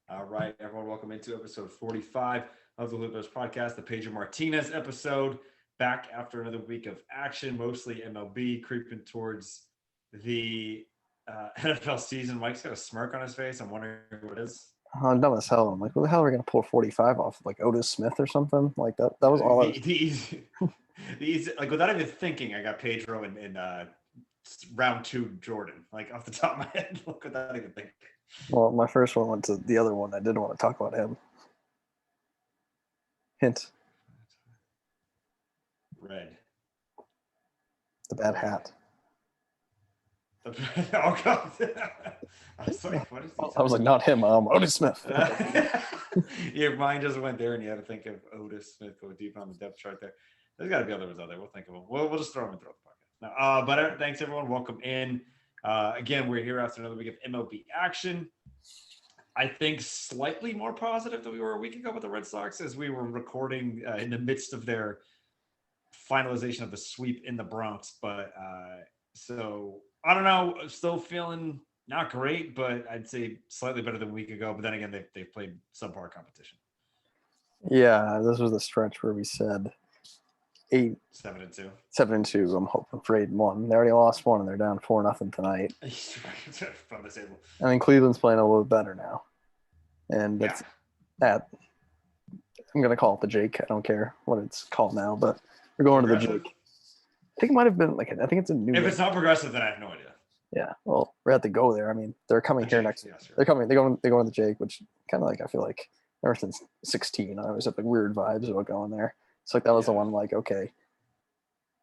All right, everyone, welcome into episode 45 of the Hoopers podcast, the Pedro Martinez episode. Back after another week of action, mostly MLB, creeping towards the NFL season. Mike's got a smirk on his face. I'm wondering what it is. I'm dumb as hell. I'm like, what the hell are we gonna pull 45 off? Like Otis Smith or something? Like that was all I was. The easy, like without even thinking, I got Pedro in round two Jordan, like off the top of my head. Look without even thinking. Well, my first one went to the other one. I didn't want to talk about him. Hint: Red. the bad Red. hat. Oh god! I was like, what is he? I was like, not him. Otis Smith. Your mind just went there, and you had to think of Otis Smith go deep on the depth chart there. There's got to be other ones out there. We'll think of them. We'll just throw them in throughout the podcast. Now, but thanks everyone. Welcome in. Again, we're here after another week of MLB action. I think slightly more positive than we were a week ago with the Red Sox, as we were recording in the midst of their finalization of the sweep in the Bronx. But so I don't know. Still feeling not great, but I'd say slightly better than a week ago. But then again, they've played subpar competition. Yeah, this was the stretch where we said 7-2. 7-2. I'm hoping for 8-1. They already lost one, and they're down 4-0 tonight. From the table. I mean, Cleveland's playing a little better now, and that's that. I'm gonna call it the Jake. I don't care what it's called now, but we're going to the Jake. I think it might have been like I think it's a new. If it's not progressive, then I have no idea. Yeah, well, we're at to go there. I mean, they're coming here next. Yes, they're coming. They go to the Jake, which kind of like I feel like ever since 16, I always have like weird vibes about going there. So like that was the one like okay,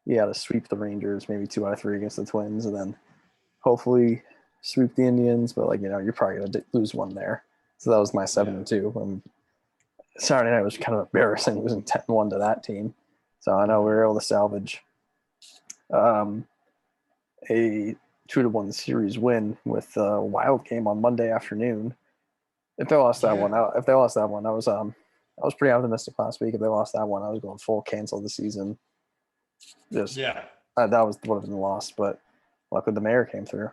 yeah, to sweep the Rangers, maybe 2 out of 3 against the Twins, and then hopefully sweep the Indians. But like you're probably gonna lose one there. So that was my 7-2. Saturday night was kind of embarrassing, losing 10-1 to that team. So I know we were able to salvage a 2-1 series win with a wild game on Monday afternoon. If they lost that one, I was pretty optimistic last week. If they lost that one, I was going full cancel the season. That was would have been lost, but luckily the mayor came through.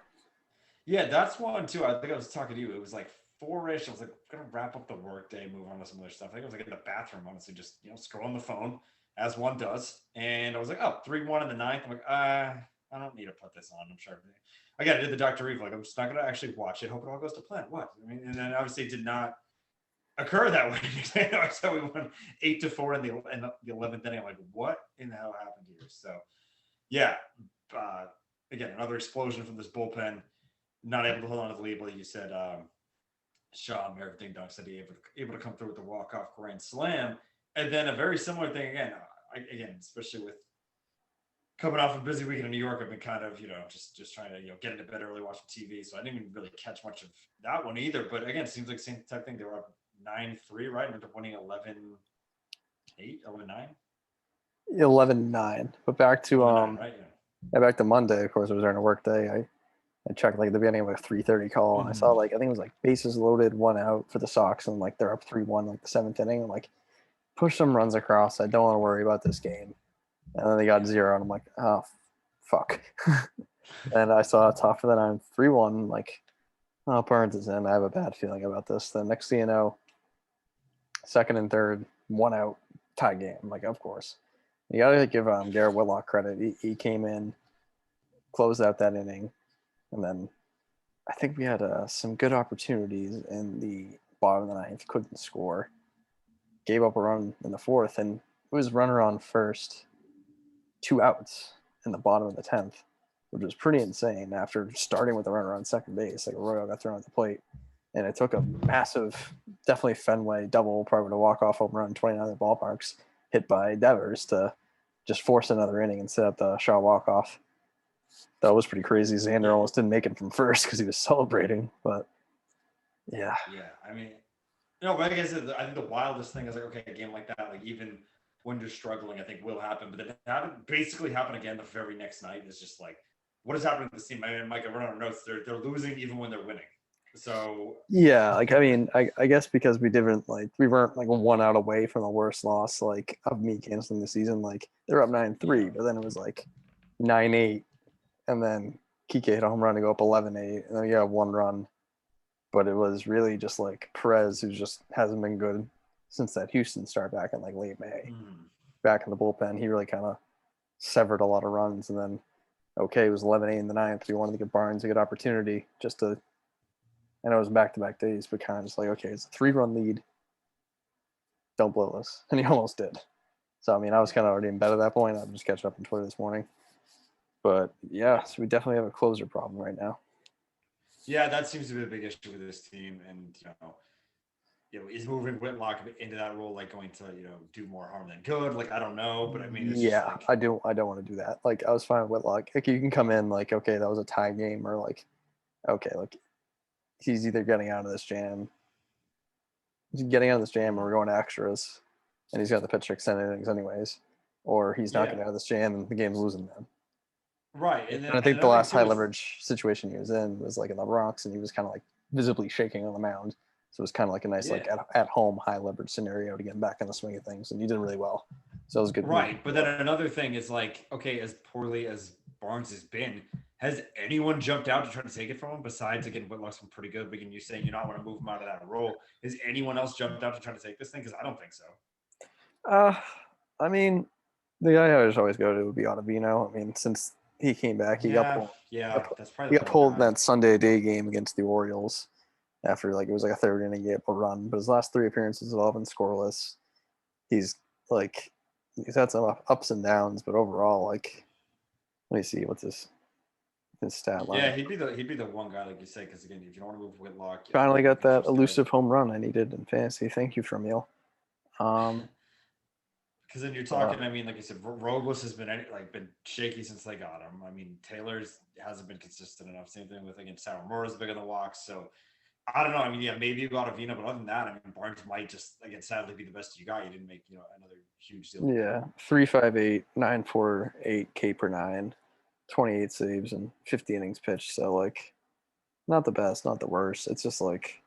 Yeah, that's one too. I think I was talking to you. It was like 4-ish. I was like, gonna wrap up the work day, move on to some other stuff. I think I was like in the bathroom, honestly, just scroll on the phone as one does. And I was like, oh, 3-1 in the ninth. I'm like, I don't need to put this on. I'm sure. Again, I did the Dr. Reeve. Like, I'm just not gonna actually watch it. Hope it all goes to plan. What? I mean, and then obviously it did not occur that way. So we won 8-4 in the 11th inning. I'm like, what in the hell happened here? So, yeah. Again, another explosion from this bullpen. Not able to hold on to the lead, but you said Shaw, everything Doug said he able to come through with the walk-off grand slam. And then a very similar thing again, especially with coming off a busy weekend in New York, I've been kind of, just trying to, get into bed early, watching TV. So I didn't even really catch much of that one either. But again, it seems like the same type thing. They were up 9-3, right? And ended up winning 11-8, 11-9? 11-9. But back to right? back to Monday, of course, it was during a work day. I checked like at the beginning of a 3:30 call, and I saw like I think it was like bases loaded, 1 out for the Sox, and like they're up 3-1 like the 7th inning. I'm like, push some runs across. I don't want to worry about this game. And then they got 0, and I'm like, oh, fuck. And I saw top of the 9, 3-1. Like, oh, Burns is in. I have a bad feeling about this. The next thing you know, 2nd and 3rd, 1 out, tie game. I'm like, of course. You gotta give Garrett Whitlock credit. He came in, closed out that inning. And then I think we had some good opportunities in the bottom of the 9th. Couldn't score. Gave up a run in the 4th, and it was runner on first, 2 outs in the bottom of the 10th, which was pretty insane after starting with the runner on second base. Like Arroyo got thrown at the plate, and it took a massive, definitely Fenway double, probably a walk-off home run, 29 other ballparks, hit by Devers to just force another inning and set up the Shaw walk-off. That was pretty crazy. Xander almost didn't make it from first because he was celebrating, but yeah. Yeah, I mean, but like I said, I think the wildest thing is like, okay, a game like that, like even when you're struggling, I think will happen, but then basically happen again the very next night is just like, what is happening to this team? I mean, Mike, I run our notes. They're losing even when they're winning. So yeah, like I mean, I guess because we weren't like 1 out away from the worst loss like of me canceling the season. Like they're up 9-3, but then it was like 9-8. And then Kike hit a home run to go up 11-8, and then you have 1 run but it was really just like Perez, who just hasn't been good since that Houston start back in like late May. Mm. Back in the bullpen, he really kind of severed a lot of runs, and then okay, it was 11-8 in the ninth. We wanted to give Barnes a good opportunity just to. I know it was back-to-back days, but kind of just like okay, it's a 3-run lead. Don't blow this, and he almost did. So I mean, I was kind of already in bed at that point. I was just catching up on Twitter this morning, but yeah, so we definitely have a closer problem right now. Yeah, that seems to be a big issue with this team, and is moving Whitlock into that role like going to do more harm than good? Like I don't know, but I mean it's just Yeah, like I don't want to do that. Like I was fine with Whitlock. Like you can come in like okay, that was a tie game, or like okay, like he's either getting out of this jam, or we're going to extras, and he's got the pitch for extended innings anyways, or he's not yeah, getting out of this jam and the game's losing them. right. And And then I think the another thing last high too is leverage situation he was in was like in the Bronx, and he was kind of like visibly shaking on the mound. So it was kind of like a nice like yeah, at home high leverage scenario to get back in the swing of things, and he did really well. So it was good. It was right. But then another thing is like, okay, as poorly as Barnes has been, has anyone jumped out to try to take it from him besides again Whitlock's been pretty good, but again you saying you not want to move him out of that role. Has anyone else jumped out to try to take this thing? Because I don't think so. Uh, I mean, the guy I always go to would be Ottavino. I mean, since he came back, Yeah, yeah, that's He probably the got one pulled in guy. that Sunday day game against the Orioles after like it was like a third inning gave up a run. But his last three appearances have all been scoreless. He's like he's had some ups and downs, but overall, like let me see what's his stat Yeah, line. he'd be the one guy like you say because again, if you don't want to move Whitlock, Finally the got that pitcher's good. elusive home run I needed in fantasy. Thank you, Tramiel. Um, Because then you're uh, talking. I mean, like you said, Robles has been shaky since they got him. I mean, Taylor's hasn't been consistent enough. Same thing with against Sawamura's big on the walks. So I don't know. I mean, yeah, maybe you got Avina, but other than that, I mean, Barnes might just again sadly be the best you got. You didn't make another huge deal. yeah, 3.58, 9.48 K per nine, 28 saves and 50 innings pitched. So like, not the best, not the worst. It's just like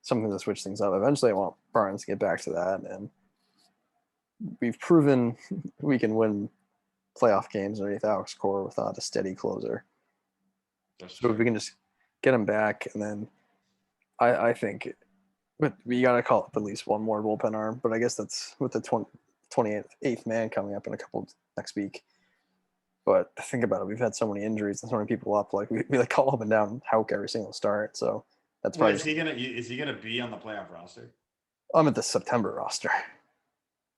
something to switch things up. Eventually, I want Barnes to get back to that, and we've proven we can win playoff games underneath Alex Cora without a steady closer. That's So if true. we can just get him back, and then I think, but we got to call up at least one more bullpen arm. But I guess that's with the 28th man coming up in a couple next week. But think about it, we've had so many injuries and so many people up. Like we like call up and down Hauk every single start. So that's Well, probably is just, he gonna is he gonna be on the playoff roster? I'm at the September roster.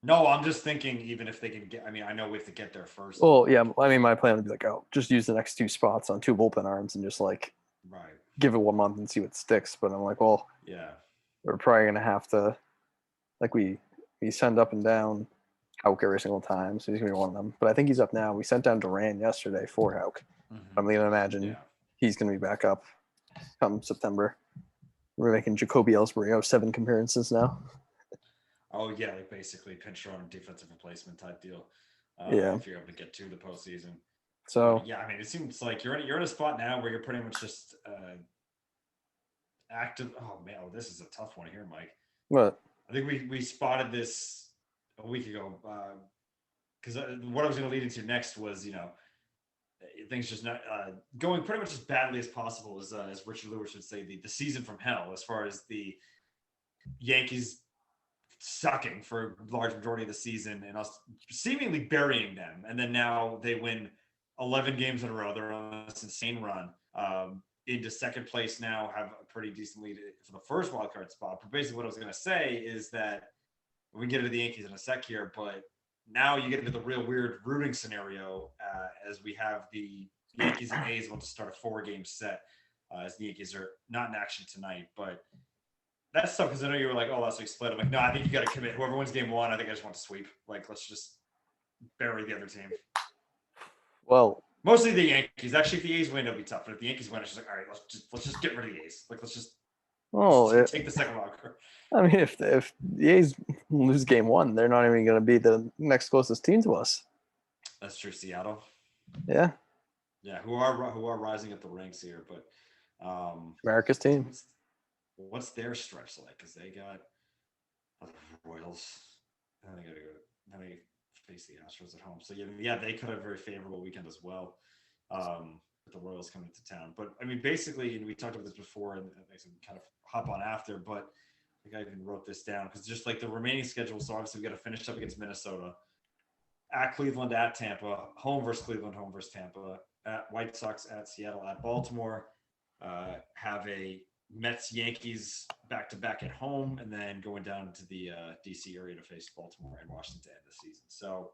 No, I'm just thinking. Even if they can get, I mean, I know we have to get there first, but Well, yeah, like, I mean, my plan would be like, oh, just use the next two spots on two bullpen arms and just like right? give it 1 month and see what sticks. But I'm like, well, Yeah, we're probably gonna have to like we send up and down Hauk every single time, so he's gonna be one of them. But I think he's up now. We sent down Duran yesterday for Hauk. I'm gonna imagine yeah. he's gonna be back up come September. We're making Jacoby Ellsbury 7 appearances now. Oh yeah, like basically pinch run defensive replacement type deal. Yeah. If you're able to get to the postseason. So But yeah, I mean, it seems like you're in a spot now where you're pretty much just active. Oh man, this is a tough one here, Mike. what? I think we spotted this a week ago because what I was going to lead into next was things just not going pretty much as badly as possible as Richard Lewis would say the season from hell as far as the Yankees sucking for a large majority of the season and us seemingly burying them. And then now they win 11 games in a row. They're on this insane run into second place now, have a pretty decent lead for the first wild card spot. But basically, what I was going to say is that we can get into the Yankees in a sec here, but now you get into the real weird rooting scenario as we have the Yankees and A's want to start a 4-game set as the Yankees are not in action tonight, but that's tough because I know you were like, oh, last week split. I'm like, no, I think you got to commit. Whoever wins game one, I think I just want to sweep. Like, let's just bury the other team. Well, Mostly the Yankees. Actually, if the A's win, it'll be tough. But if the Yankees win, it's just like, all right, let's just get rid of the A's. Like, let's well, take the second wild card. I mean, if the A's lose game one, they're not even going to be the next closest team to us. That's true. Seattle. Yeah, Yeah, who are rising up the ranks here, but America's team. what's their stretch like? Because they got the Royals, and they got to go. Then they face the Astros at home. So yeah, they could have a very favorable weekend as well. the Royals coming to town. But I mean, basically, and we talked about this before, and I can kind of hop on after, but I think I even wrote this down because just like the remaining schedule. So obviously, we got to finish up against Minnesota, at Cleveland, at Tampa, home versus Cleveland, home versus Tampa, at White Sox, at Seattle, at Baltimore. Have a Mets Yankees back to back at home, and then going down to the DC area to face Baltimore and Washington to end the season. So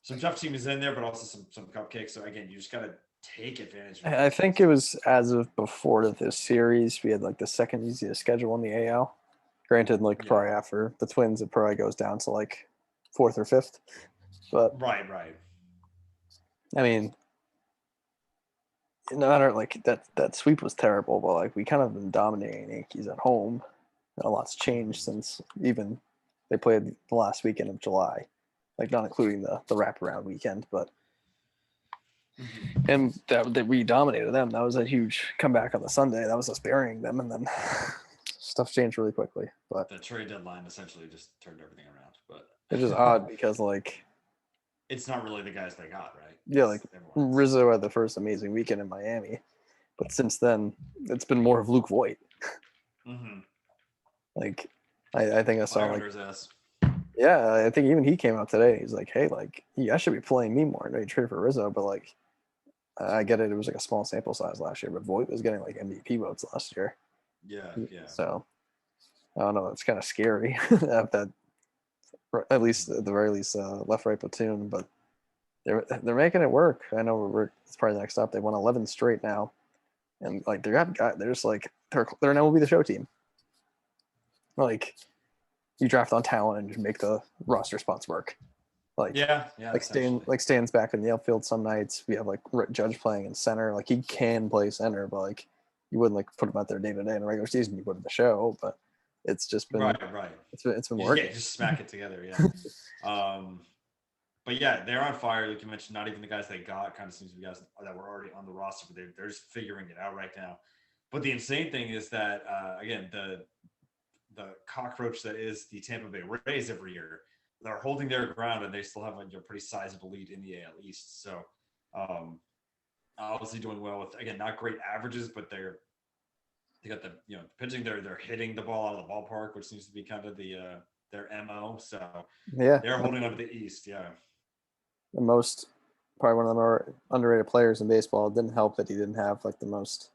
some tough teams in there, but also some cupcakes. So again, you just got to take advantage of I those think things. it was as of before this series, we had like the second easiest schedule in the AL. Granted, like Yeah. probably after the Twins, it probably goes down to like fourth or fifth. But Right. I mean, no matter like that sweep was terrible, but like we kind of been dominating Yankees at home. And a lot's changed since even they played the last weekend of July, like not including the wraparound weekend, but and that we dominated them. That was a huge comeback on the Sunday. That was us burying them, and then stuff changed really quickly. But The trade deadline essentially just turned everything around. But it's just odd because like it's not really the guys they got, right? yeah, It's like everyone else. Rizzo had the first amazing weekend in Miami, but since then it's been more of Luke Voigt. Mm-hmm. Like I think I saw Fire like under his ass. yeah, I think even he came out today. He's like, hey, like you guys should be playing me more. I know you traded for Rizzo, but like I get it. It was like a small sample size last year, but Voigt was getting like MVP votes last year. Yeah. So I don't know. It's kind of scary at that, at least at the very least, left right platoon. But they're making it work. I know it's probably next up. They won 11 straight now, and like they're just like they're an MLB the Show team. Like you draft on talent and just make the roster spots work. Yeah. Like Stan's back in the outfield some nights. We have like Judge playing in center. Like he can play center, but like you wouldn't like put him out there day to day in a regular season. You would in the show, but it's just been Right. it's been working. Yeah, just smack it together. Yeah. But yeah, they're on fire. Like you mentioned, not even the guys they got kind of seems to be guys that were already on the roster, but they're just figuring it out right now. But the insane thing is that again, the cockroach that is the Tampa Bay Rays every year, they're holding their ground and they still have a pretty sizable lead in the AL East. So obviously doing well with again not great averages, but they got the pitching. They're hitting the ball out of the ballpark, which seems to be kind of their MO. So Yeah, they're holding up the East. Yeah. the most probably one of the more underrated players in baseball. It didn't help that he didn't have like the most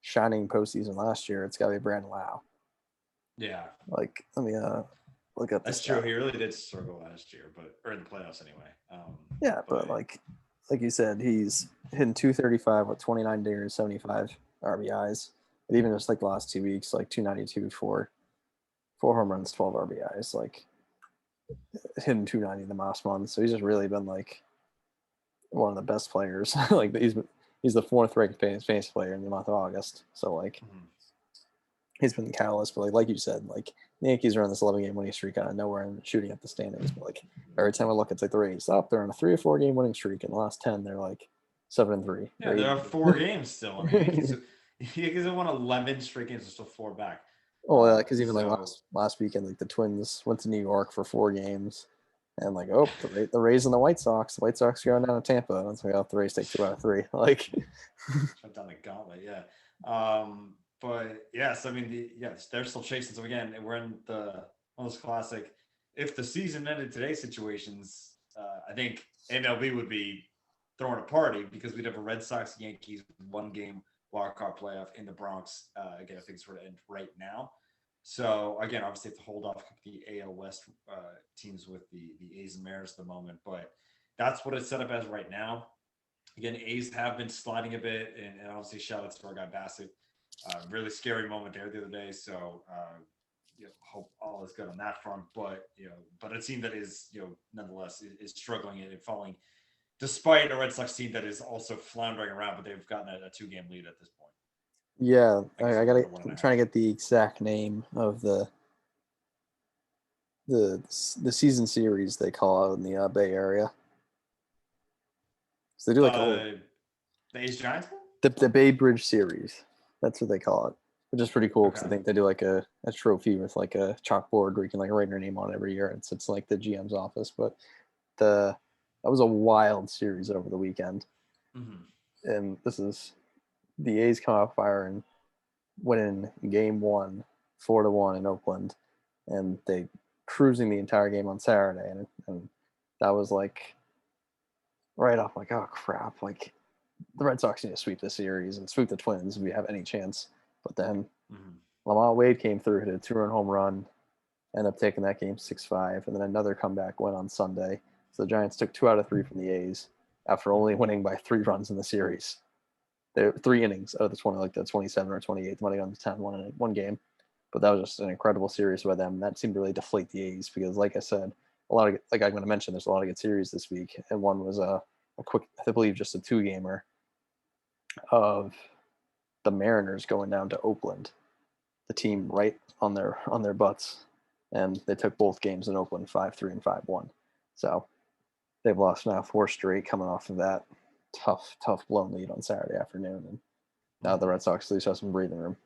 shining postseason last year. It's got to be Brandon Lau. Yeah. Like let me look up. That's true. He really did struggle last year, or in the playoffs anyway. Yeah, but like you said, he's hitting 235 with 29 dingers, 75 RBIs. And even just like the last 2 weeks, like 292 for 4 home runs, 12 RBIs, like hitting 290 the last month. So he's just really been like one of the best players. Like he's the fourth ranked fantasy player in the month of August. So like he's been the catalyst. But like you said, like the Yankees are on this 11-game winning streak out of nowhere and shooting up the standings. But like every time I look, it's like the Rays up. They're on a 3 or 4 game winning streak. In the last 10, they're like 7-3. Yeah, there are 4 games still. I mean, Yankees have won 11 straight games. They're still 4 back. Oh yeah, because even like last weekend, like the Twins went to New York for 4 games, and like the Rays and the White Sox. The White Sox are going down to Tampa, and so the Rays take 2 out of 3. Like shut down the gauntlet, yeah. But yes, I mean they're still chasing. So again, we're in the most classic. If the season ended today situations, I think MLB would be throwing a party because we'd have a Red Sox Yankees 1-game wild card playoff in the Bronx. Again, if things were to end right now. So again, obviously, have to hold off the AL West teams with the A's and Mariners at the moment, but that's what it's set up as right now. Again, A's have been sliding a bit, and obviously, shout out to our guy Bassett. Really scary moment there the other day. So hope all is good on that front. But but a team that is nonetheless is struggling and falling, despite a Red Sox team that is also floundering around, but they've gotten a 2-game lead at this point. yeah, I'm trying to get the exact name of the season series they call out in the Bay Area. So they do like the A's Giants one? The Bay Bridge series. That's what they call it, which is pretty cool because I think they do like a trophy with like a chalkboard where you can like write your name on every year. It's like the GM's office, but that was a wild series over the weekend. And this is the A's come out fire and win in game one, 4-1 in Oakland, and they cruising the entire game on Saturday, and that was like right off like, oh crap, like the Red Sox need to sweep the series and sweep the Twins if we have any chance. But then Lamont Wade came through, hit a 2-run home run, ended up taking that game 6-5, and then another comeback win on Sunday. So the Giants took 2 out of 3 from the A's after only winning by 3 runs in the series. There 3 innings out of the 20, like the 27 or 28, depending on the 10, one game. But that was just an incredible series by them. That seemed to really deflate the A's because, like I said, a lot of, like I'm going to mention, there's a lot of good series this week, and one was a quick, I believe, just a 2-gamer of the Mariners going down to Oakland, the team right on their butts, and they took both games in Oakland 5-3 and 5-1. So they've lost now 4 straight coming off of that tough blown lead on Saturday afternoon, and now the Red Sox at least have some breathing room.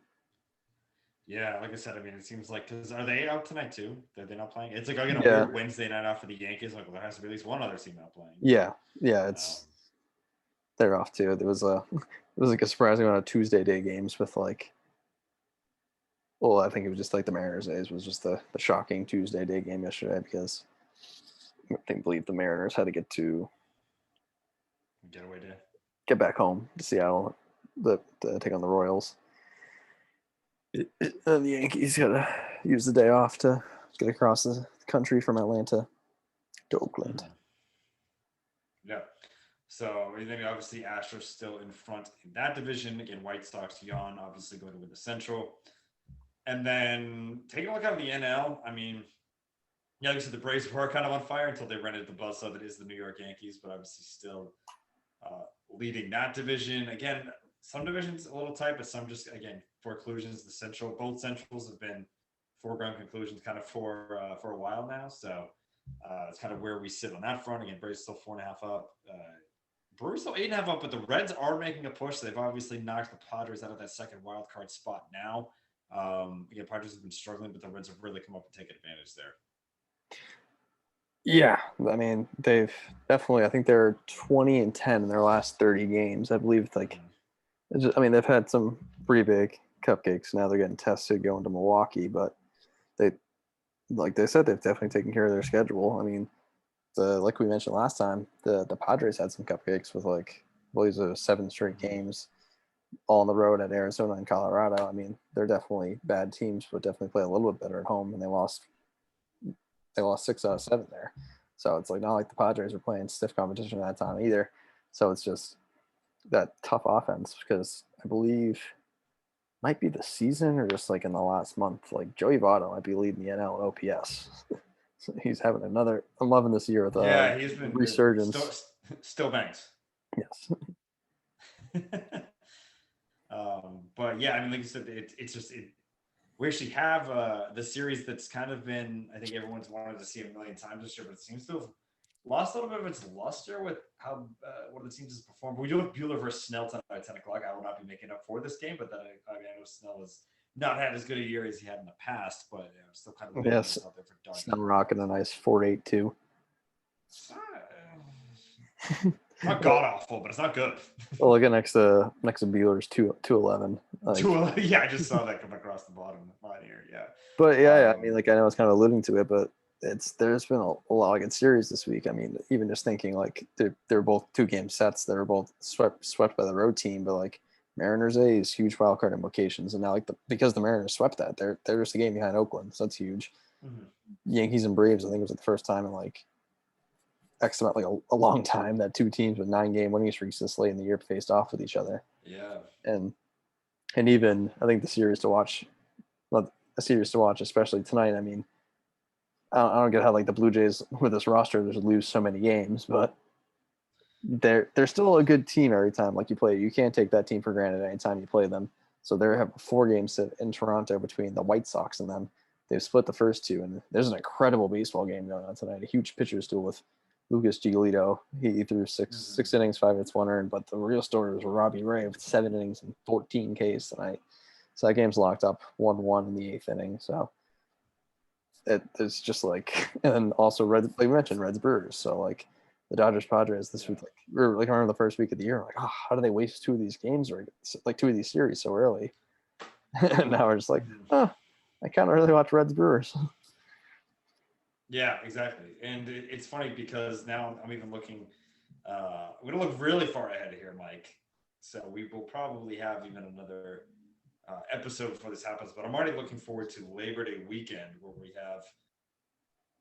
Yeah, like I said, I mean, it seems like, because are they out tonight too? Are they not playing? It's like again a weird Wednesday night off for the Yankees. Like, well, there has to be at least one other team not playing. Yeah, it's they're off too. There was like a surprising amount of Tuesday day games with like, well, I think it was just like the Mariners A's was just the shocking Tuesday day game yesterday because I believe the Mariners had to get back home to Seattle to take on the Royals. And the Yankees got to use the day off to get across the country from Atlanta to Oakland. Yeah. So I think obviously Astros still in front in that division. Again, White Sox yawn, obviously going to win the Central. And then taking a look at the NL, I mean, yeah, like I said, the Braves were kind of on fire until they rented the buzzsaw that is the New York Yankees, but obviously still leading that division. Again, some divisions a little tight, but some just, again, foreclusions. The Central, both Centrals have been foregone conclusions kind of for a while now. So it's kind of where we sit on that front. Again, Braves still 4.5 up. Brewers still 8.5 up, but the Reds are making a push. They've obviously knocked the Padres out of that second wild card spot now. Again, Padres have been struggling, but the Reds have really come up and taken advantage there. Yeah, I mean, they've definitely, I think they're 20-10 in their last 30 games. I believe, like, I mean, they've had some pretty big cupcakes. Now they're getting tested going to Milwaukee, but like they said, they've definitely taken care of their schedule. I mean, like we mentioned last time, the Padres had some cupcakes with like, I believe it was 7 straight games all on the road at Arizona and Colorado. I mean, they're definitely bad teams, but definitely play a little bit better at home, and they lost 6 out of 7 there. So it's like not like the Padres were playing stiff competition at that time either. So it's just that tough offense because I believe might be the season or just like in the last month, like Joey Votto might be leading the NL in OPS. So he's having another. I'm loving this year with he's been resurgence. Still bangs. Yes. But yeah, I mean, like you said, it's just we actually have the series that's kind of been, I think everyone's wanted to see a million times this year, but it seems to have lost a little bit of its luster with how one of the teams has performed. We do have Buehler versus Snell tonight at 10 o'clock. I will not be making up for this game, but then I know Snell has not had as good a year as he had in the past, but still kind of yes. Out there for Snell rocking a nice 4.82. Not god awful, but it's not good. Well, look at next to Buehler's 211. Like, 211. Yeah, I just saw that come across the bottom line here. Yeah. But I mean, like I know it's kind of alluding to it, but there's been a lot of good series this week. I mean, even just thinking like they're both 2-game sets. They were both swept by the road team, but like Mariners A's huge wild card implications, and now like because the Mariners swept that, they're just a game behind Oakland, so that's huge. Mm-hmm. Yankees and Braves, I think it was the first time in like X amount, like a long time that 2 teams with 9-game winning streaks this late in the year faced off with each other. Yeah, and even I think the series to watch, especially tonight. I mean, I don't get how like the Blue Jays with this roster just lose so many games, but they're still a good team every time like you play. You can't take that team for granted anytime you play them. So they have a 4-game set in Toronto between the White Sox and them. They've split the first 2, and there's an incredible baseball game going on tonight. A huge pitcher's duel with Lucas Giolito. He threw 6 innings, 5 hits, 1 earned. But the real story was Robbie Ray with 7 innings and 14 Ks tonight. So that game's locked up 1-1 in the 8th inning. So it's just like, and then also like we mentioned, Reds Brewers. So like the Dodgers Padres this week. Like we were like, I remember the first week of the year, like, oh, how do they waste two of these games or like two of these series so early? And now we're just like, oh, I kind of really watch Reds Brewers. Yeah, exactly. And it's funny because now I'm even looking. I'm going to look really far ahead here, Mike. So we will probably have even another episode before this happens. But I'm already looking forward to Labor Day weekend, where we have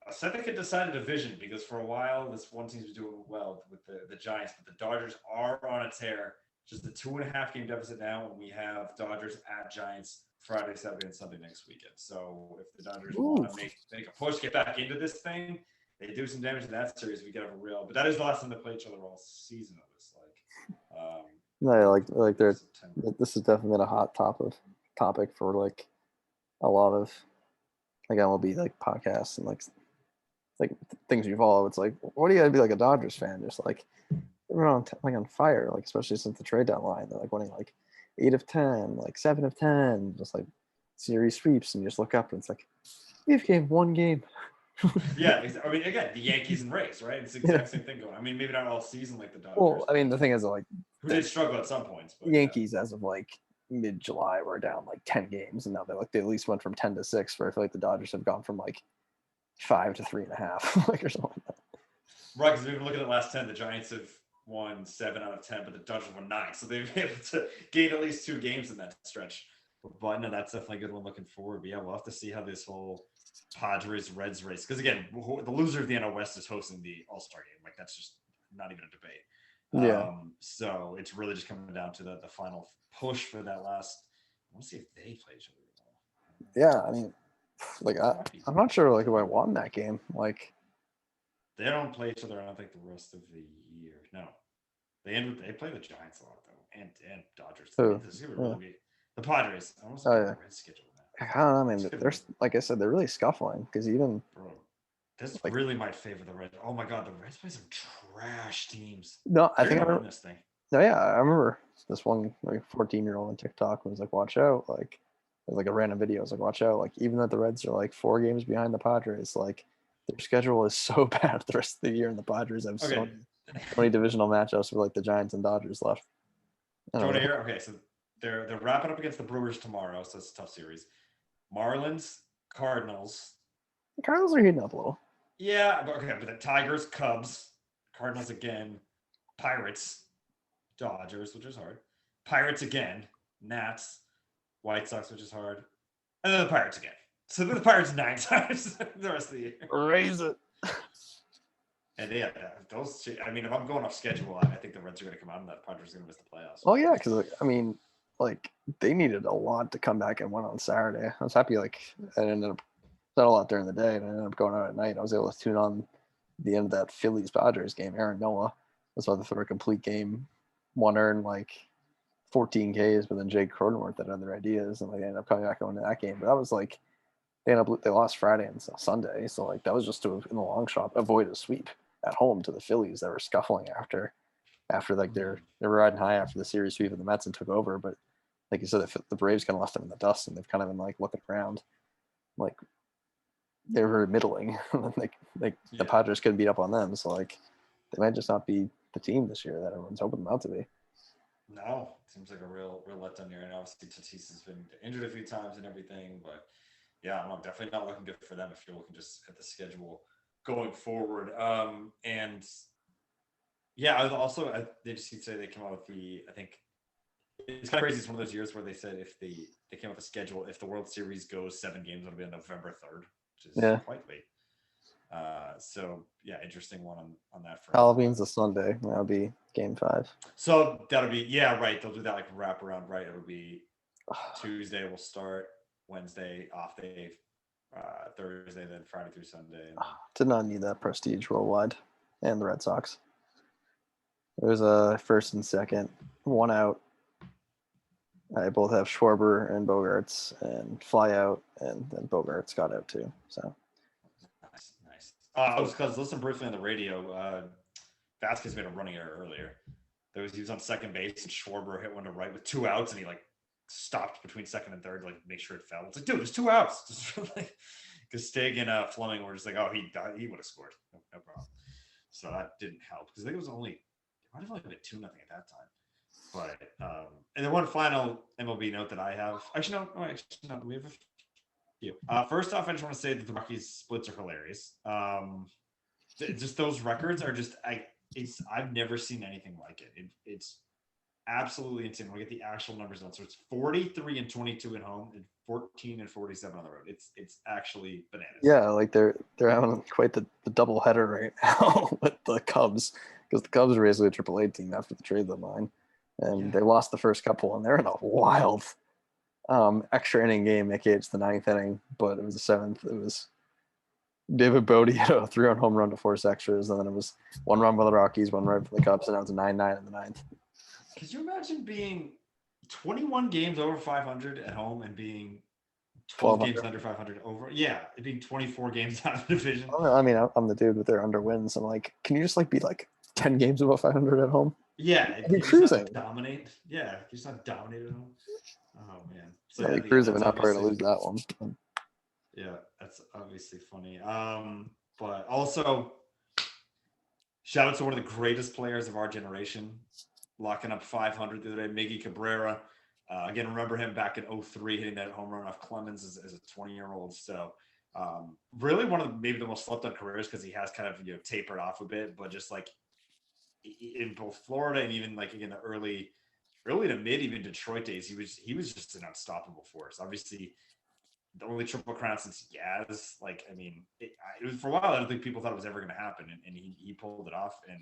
a second decided division, because for a while this one team's been doing well with the Giants, but the Dodgers are on a tear. Just a 2.5 game deficit now, and we have Dodgers at Giants Friday, Saturday, and Sunday next weekend. So if the Dodgers want to make a push, get back into this thing, they do some damage in that series, we get a real. But that is the last time they play each other all season. Of this, No, like they're this has definitely been a hot topic for like a lot of like MLB like podcasts and like things you follow. It's like, what do you got to be like a Dodgers fan? Just like they're on fire, like especially since the trade deadline. They're like winning like 8 of 10, like 7 of 10, just like series sweeps, and you just look up and it's like we've gained one game. Yeah, I mean, again, the Yankees and Rays, right? It's the exact same thing going. I mean, maybe not all season like the Dodgers. Well, I mean, the thing is, like, who did struggle at some points. But Yankees, as of like mid-July, were down like 10 games, and now they at least went from 10 to 6. Where I feel like the Dodgers have gone from like 5 to 3.5, like or something like that. Right, because we've been looking at the last 10. The Giants have won 7 out of 10, but the Dodgers won 9, so they've been able to gain at least 2 games in that stretch. But no, that's definitely a good one looking forward. But yeah, we'll have to see how this whole Padres Reds race, because again, the loser of the NL West is hosting the All-Star game. Like that's just not even a debate. Yeah. So it's really just coming down to the final push for that last. I want to see if they play each other. Yeah, I mean, like I'm not sure like if I won that game. Like they don't play each other, I don't think, the rest of the year. No, they play the Giants a lot though, and Dodgers. This is really be the Padres. I want to see the Reds schedule. I don't know. I mean, they're like I said, they're really scuffling because even. Bro, that's like, really my favorite. The Reds. Oh my god, the Reds play some trash teams. No, I think I remember this thing. No, yeah, I remember this one like 14-year-old on TikTok was like, "Watch out!" Like, it was like a random video. It was like, "Watch out!" Like, even though the Reds are like 4 games behind the Padres, like their schedule is so bad the rest of the year, and the Padres have so many divisional matchups with like the Giants and Dodgers left. Do you want to hear? Okay, so they're wrapping up against the Brewers tomorrow, so it's a tough series. Marlins, Cardinals. The Cardinals are heating up a little. Yeah, but the Tigers, Cubs, Cardinals again, Pirates, Dodgers, which is hard. Pirates again, Nats, White Sox, which is hard, and then the Pirates again. So then the Pirates 9 times the rest of the year. Raise it. And yeah, those. I mean, if I'm going off schedule, I think the Reds are going to come out, and the Padres are going to miss the playoffs. Oh yeah, because I mean, like they needed a lot to come back and win on Saturday. I was happy like I ended up not a lot during the day and I ended up going out at night. I was able to tune on the end of that Phillies Padres game. Aaron Nola was about to throw a complete game, 1 earned like 14 Ks, but then Jake Cronenworth had other ideas and like they ended up coming back going to that game. But that was like they lost Friday and Sunday, so like that was just to in the long shot avoid a sweep at home to the Phillies that were scuffling after like they were riding high after the series sweep and the Mets and took over. But like you said, the Braves kind of left them in the dust and they've kind of been like looking around like they were middling. The Padres couldn't beat up on them. So like they might just not be the team this year that everyone's hoping them out to be. No, seems like a real letdown here. And obviously Tatis has been injured a few times and everything, but yeah, I'm definitely not looking good for them if you're looking just at the schedule going forward. And yeah, I they just say they came out with I think it's kind of crazy. It's one of those years where they said if they came up with a schedule, if the World Series goes 7 games, it'll be on November 3rd, which is quite late. So yeah, interesting one on that front. Halloween's a Sunday. That'll be Game 5. So that'll be right. They'll do that like wrap around, right? It'll be Tuesday. We'll start Wednesday off day, Thursday, then Friday through Sunday. Did not need that prestige worldwide, and the Red Sox. It was a first and second, 1 out. I both have Schwarber and Bogarts and fly out, and then Bogarts got out too. So nice. I was because listening briefly on the radio. Vasquez made a running error earlier. He was on second base, and Schwarber hit one to right with 2 outs, and he like stopped between second and third to like make sure it fell. It's like, dude, there's 2 outs. Just like because Stig and Fleming were just like, oh, he would have scored, no problem. so that didn't help because I think it was only it might have only been 2-0 at that time. But and then one final MLB note that I have. Actually, no. Oh, actually, no. We have a few. First off, I just want to say that the Rockies splits are hilarious. Just those records are just I've never seen anything like it. It's absolutely insane. We'll get the actual numbers out. So it's 43 and 22 at home and 14 and 47 on the road. It's actually bananas. Yeah, like they're having quite the double header right now with the Cubs because the Cubs are basically a AAA team after the trade deadline, and Yeah. they lost the first couple, and they're in a wild extra inning game. They caged the ninth inning, but it was the seventh. It was David Bodie hit a 3-run home run to force extras, and then it was 1 run by the Rockies, 1 run for the Cubs, and now it's a 9-9 in the ninth. Could you imagine being 21 games over 500 at home and being 12 games under 500 over? Yeah, it being 24 games out of the division. I mean, I'm the dude with their under wins. I'm like, can you just like be like 10 games above 500 at home? Yeah, I'd be cruising. Dominate. Yeah, you just not dominate at home. Oh man, so yeah, cruising, but not probably to lose that one. Yeah, that's obviously funny. But also, shout out to one of the greatest players of our generation, locking up 500 the other day, Miggy Cabrera. Again, remember him back in 03 hitting that home run off Clemens as a 20-year-old. So really one of maybe the most slept on careers because he has kind of tapered off a bit, but just like in both Florida and even like again the early to mid even Detroit days, he was just an unstoppable force. Obviously, the only triple crown since Yaz. Like, I mean, it was for a while. I don't think people thought it was ever going to happen, and he pulled it off, and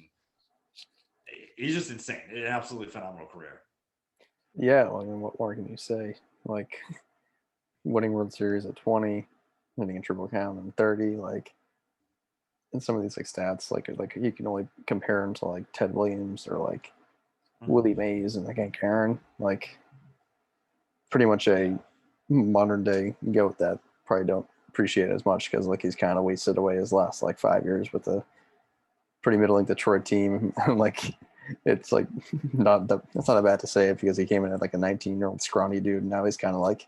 he's just insane. An absolutely phenomenal career. Yeah, well, I mean, what more can you say? Like, winning World Series at 20, winning a triple crown in 30, like, and some of these like stats, like you can only compare him to like Ted Williams or like Willie Mays and like Hank Aaron, like pretty much a modern day goat that probably don't appreciate it as much because like he's kind of wasted away his last like 5 years with a pretty middling Detroit team. Like it's like it's not bad to say it because he came in at like a 19-year-old scrawny dude, and now he's kind of like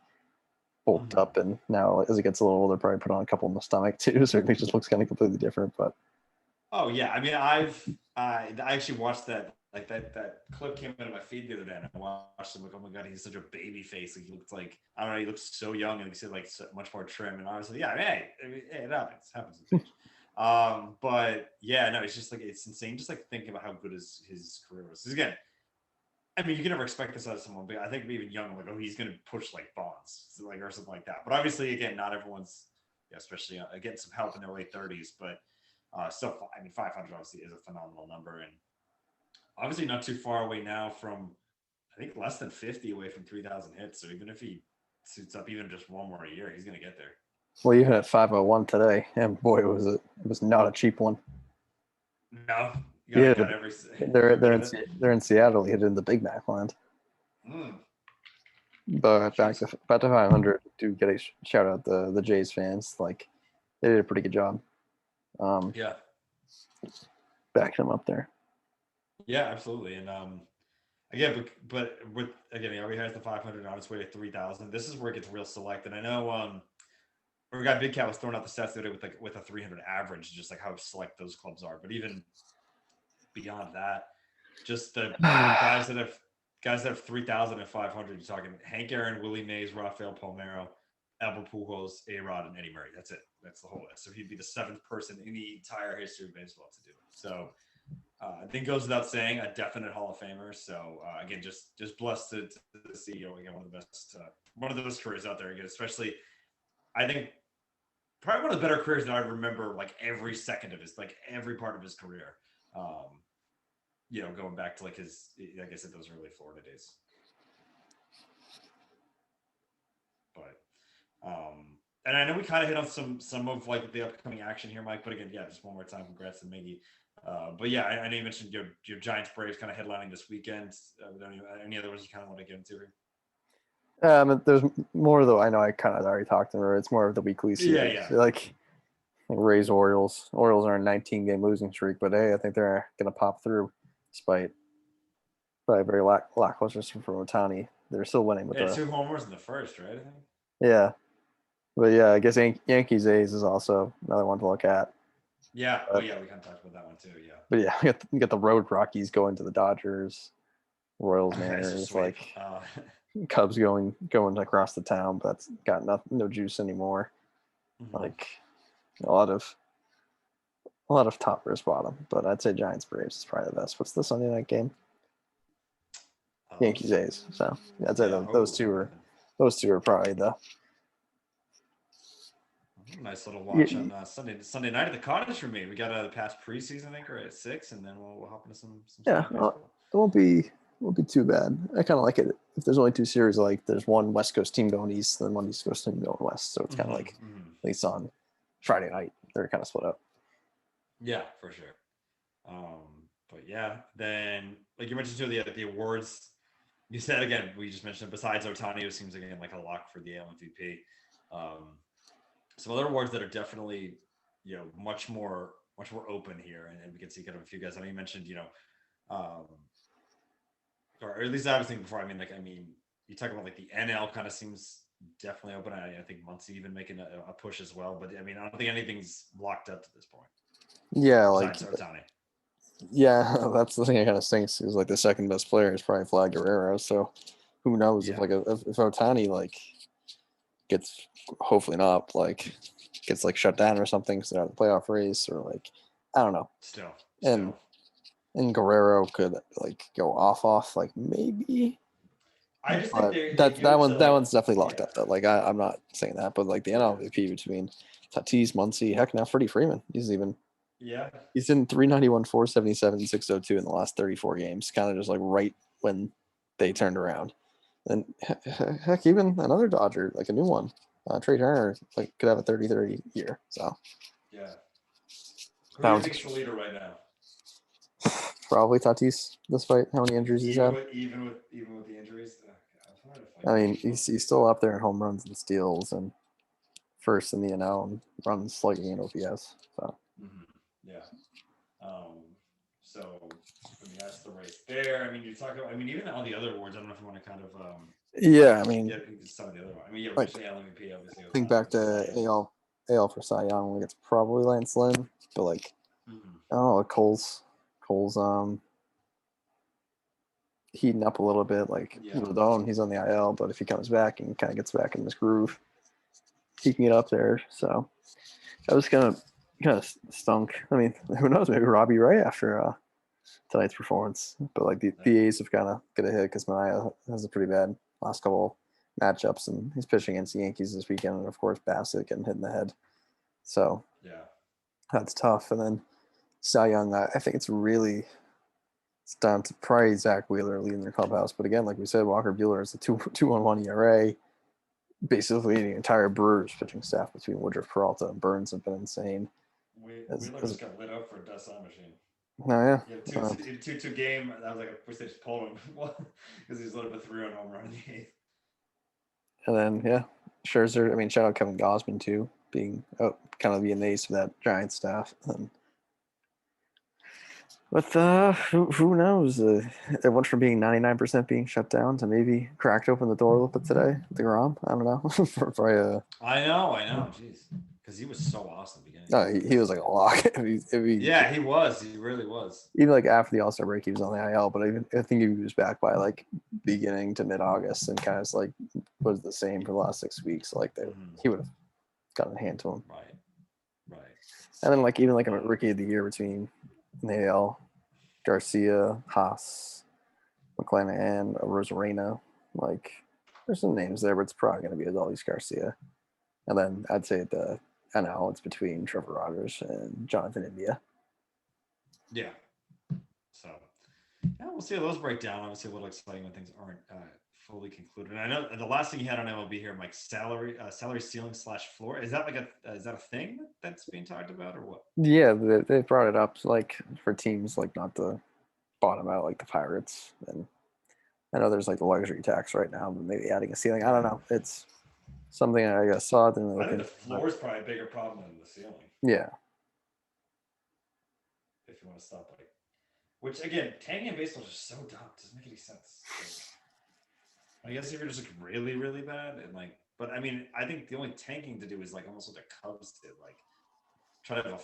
bulked up, and now as he gets a little older, probably put on a couple in the stomach too, so he just looks kind of completely different. But oh yeah, I mean, I actually watched that. Like that clip came into my feed the other day, and I watched him like, oh my god, he's such a baby face. Like he looks like I don't know, he looks so young, and he said like so much more trim. And I was like, yeah, hey, it happens. It happens with age. But yeah, no, it's just like it's insane. Just like thinking about how good his career was. Because again, I mean, you can never expect this out of someone, but I think even young, I'm like, oh, he's gonna push like Bonds, so like or something like that. But obviously, again, not everyone's, especially getting some help in their late 30s. But still, I mean, 500 obviously is a phenomenal number, and obviously not too far away now from, I think less than 50 away from 3,000 hits. So even if he suits up even just one more year, he's gonna get there. Well, even at 501 today, and boy, it was not a cheap one. No, you got every. They're in Seattle. He hit it in the Big Mac land. But back to 500, do get a shout out the Jays fans. Like they did a pretty good job. Yeah, backing them up there. Yeah, absolutely, and again, but with again, he already has the 500 on its way to 3,000. This is where it gets real select, and I know our guy Big Cat was throwing out the stats the other day with a 300 average, just like how select those clubs are. But even beyond that, just the guys that have 3,000 and 500. You're talking Hank Aaron, Willie Mays, Rafael Palmeiro, Albert Pujols, A-Rod, and Eddie Murray. That's it. That's the whole list. So he'd be the 7th person in the entire history of baseball to do it. So I think it goes without saying, a definite Hall of Famer. So again, just blessed to see again one of the best careers out there. Again, especially I think probably one of the better careers that I remember like every second of his, like every part of his career. Going back to like his, like I said, those early Florida days. But and I know we kind of hit on some of like the upcoming action here, Mike. But again, yeah, just one more time, congrats to Miggy. But yeah, I know you mentioned your Giants Braves kind of headlining this weekend. Any other ones you kind of want to get into here? There's more though. I know I kind of already talked to her. It's more of the weekly series. Yeah. Like Rays Orioles. Orioles are a 19-game losing streak, but hey, I think they're gonna pop through, despite probably very lackluster from Ohtani. They're still winning with 2 homers in the first, right? I think. Yeah, but yeah, I guess Yankees A's is also another one to look at. Yeah. Oh yeah, we kind of talked about that one too. Yeah. But yeah, you got the road Rockies going to the Dodgers, Royals, It's a Mariners, sweep. like Cubs going across the town, but that's got no juice anymore. Mhm. Like a lot of top versus bottom, but I'd say Giants Braves is probably the best. What's the Sunday night game? Yankees A's. So I'd say Yeah. those Oh, two are probably the nice little yeah, watch on Sunday night at the cottage for me. We got the past preseason, I think, right at 6, and then we'll hop into some Sunday yeah. night baseball. It won't be too bad. I kind of like it. If there's only two series, like there's one West Coast team going east, and then one East Coast team going west. So it's kind of like at least on Friday night they're kind of split up. Yeah, for sure. But yeah, then like you mentioned too, the awards. You said again, we just mentioned besides Otani, who seems again like a lock for the AL MVP. Um, some other awards that are definitely much more open here, and we can see kind of a few guys. I know you mentioned um, or at least I was thinking before. I mean, you talk about like the NL kind of seems definitely open. I think Muncie even making a push as well. But I mean, I don't think anything's locked up to this point Yeah, like besides Otani. yeah, that's the thing I kind of think is like the second best player is probably Vlad Guerrero. So who knows if Yeah, like if Otani like gets hopefully not like gets like shut down or something because they're out of the playoff race or like I don't know. still, And still. Guerrero could like go off like maybe, I just think but they give it to that like one's definitely locked yeah, up though. Like I'm not saying that, but like the yeah, NLVP between Tatis, Muncy, heck now Freddie Freeman, yeah. he's in 391, 477, 602 in the last 34 games, kind of just like right when they turned around. And heck, even another Dodger, like a new one, Trey Turner, like could have a 30-30 year. So Yeah. Who do that you one's think's the leader right now? probably Tatis, despite how many injuries he's Even had. with even with the injuries, it's hard to fight I that mean, he's still up there in home runs and steals and first in the NL and runs slightly in OPS. So Mm-hmm. Yeah. Um. So I mean, that's the race there. I mean, you talk about. I mean, even all the other awards. I don't know if you want to kind of yeah, I mean, get into some of the other one. I mean, yeah, we like mentioned MVP, obviously think Otani, back but Cy to Young. AL for Cy Young, like it's probably Lance Lynn, but like Mm-hmm. I don't know, like Cole's heating up a little bit. Like Yeah. Rodon, he's on the IL, but if he comes back and kind of gets back in this groove, he can get up there. So that was kind of stunk. I mean, who knows? Maybe Robbie Ray after tonight's performance. But like the A's have kind of got a hit because Mania has a pretty bad last couple matchups, and he's pitching against the Yankees this weekend, and of course Bassett getting hit in the head. So Yeah. that's tough. And then Cy Young, I think it's down to probably Zach Wheeler leading their clubhouse. But again, like we said, Walker Bueller is a 2.11 ERA. Basically, the entire Brewers pitching staff between Woodruff, Peralta, and Burns have been insane. Wheeler just got lit up for a dust on machine. No, yeah. He had a 2-2 game. I was like, I wish they just pulled him because he's lit up a 3-run home run in the eighth. And then yeah, Scherzer. I mean, shout out Kevin Gosman too, being kind of being the ace of that Giant staff. But who knows? It went from being 99% being shut down to maybe cracked open the door a little bit today. The Grom, I don't know. for I know. Jeez, because he was so awesome at the beginning. no, he was like a lock. Yeah, he was. He really was. Even like after the All Star break, he was on the IL. But I think he was back by like beginning to mid August, and kind of like was the same for the last 6 weeks. Like he would have gotten a hand to him. Right. Right. And then like even like a rookie of the year between the AL, Garcia, Haas, McClanahan, Rosarena. Like there's some names there, but it's probably going to be Adolis Garcia. And then I'd say the NL it's between Trevor Rogers and Jonathan India. Yeah. So, yeah, we'll see how those break down. Obviously, a little exciting when things aren't fully concluded. And I know the last thing you had on MLB here, Mike, salary ceiling / floor. Is that like is that a thing that's being talked about or what? Yeah, they brought it up like for teams like not to bottom out like the Pirates. And I know there's like the luxury tax right now, but maybe adding a ceiling. I don't know. It's something I guess saw. Didn't really I look think the into. floor is probably a bigger problem than the ceiling. Yeah. If you want to stop like, which again, tanking in baseball is just so dumb. It doesn't make any sense. Like, I guess if you're just like really, really bad and like, but I mean, I think the only tanking to do is like almost what the Cubs did, like try to have a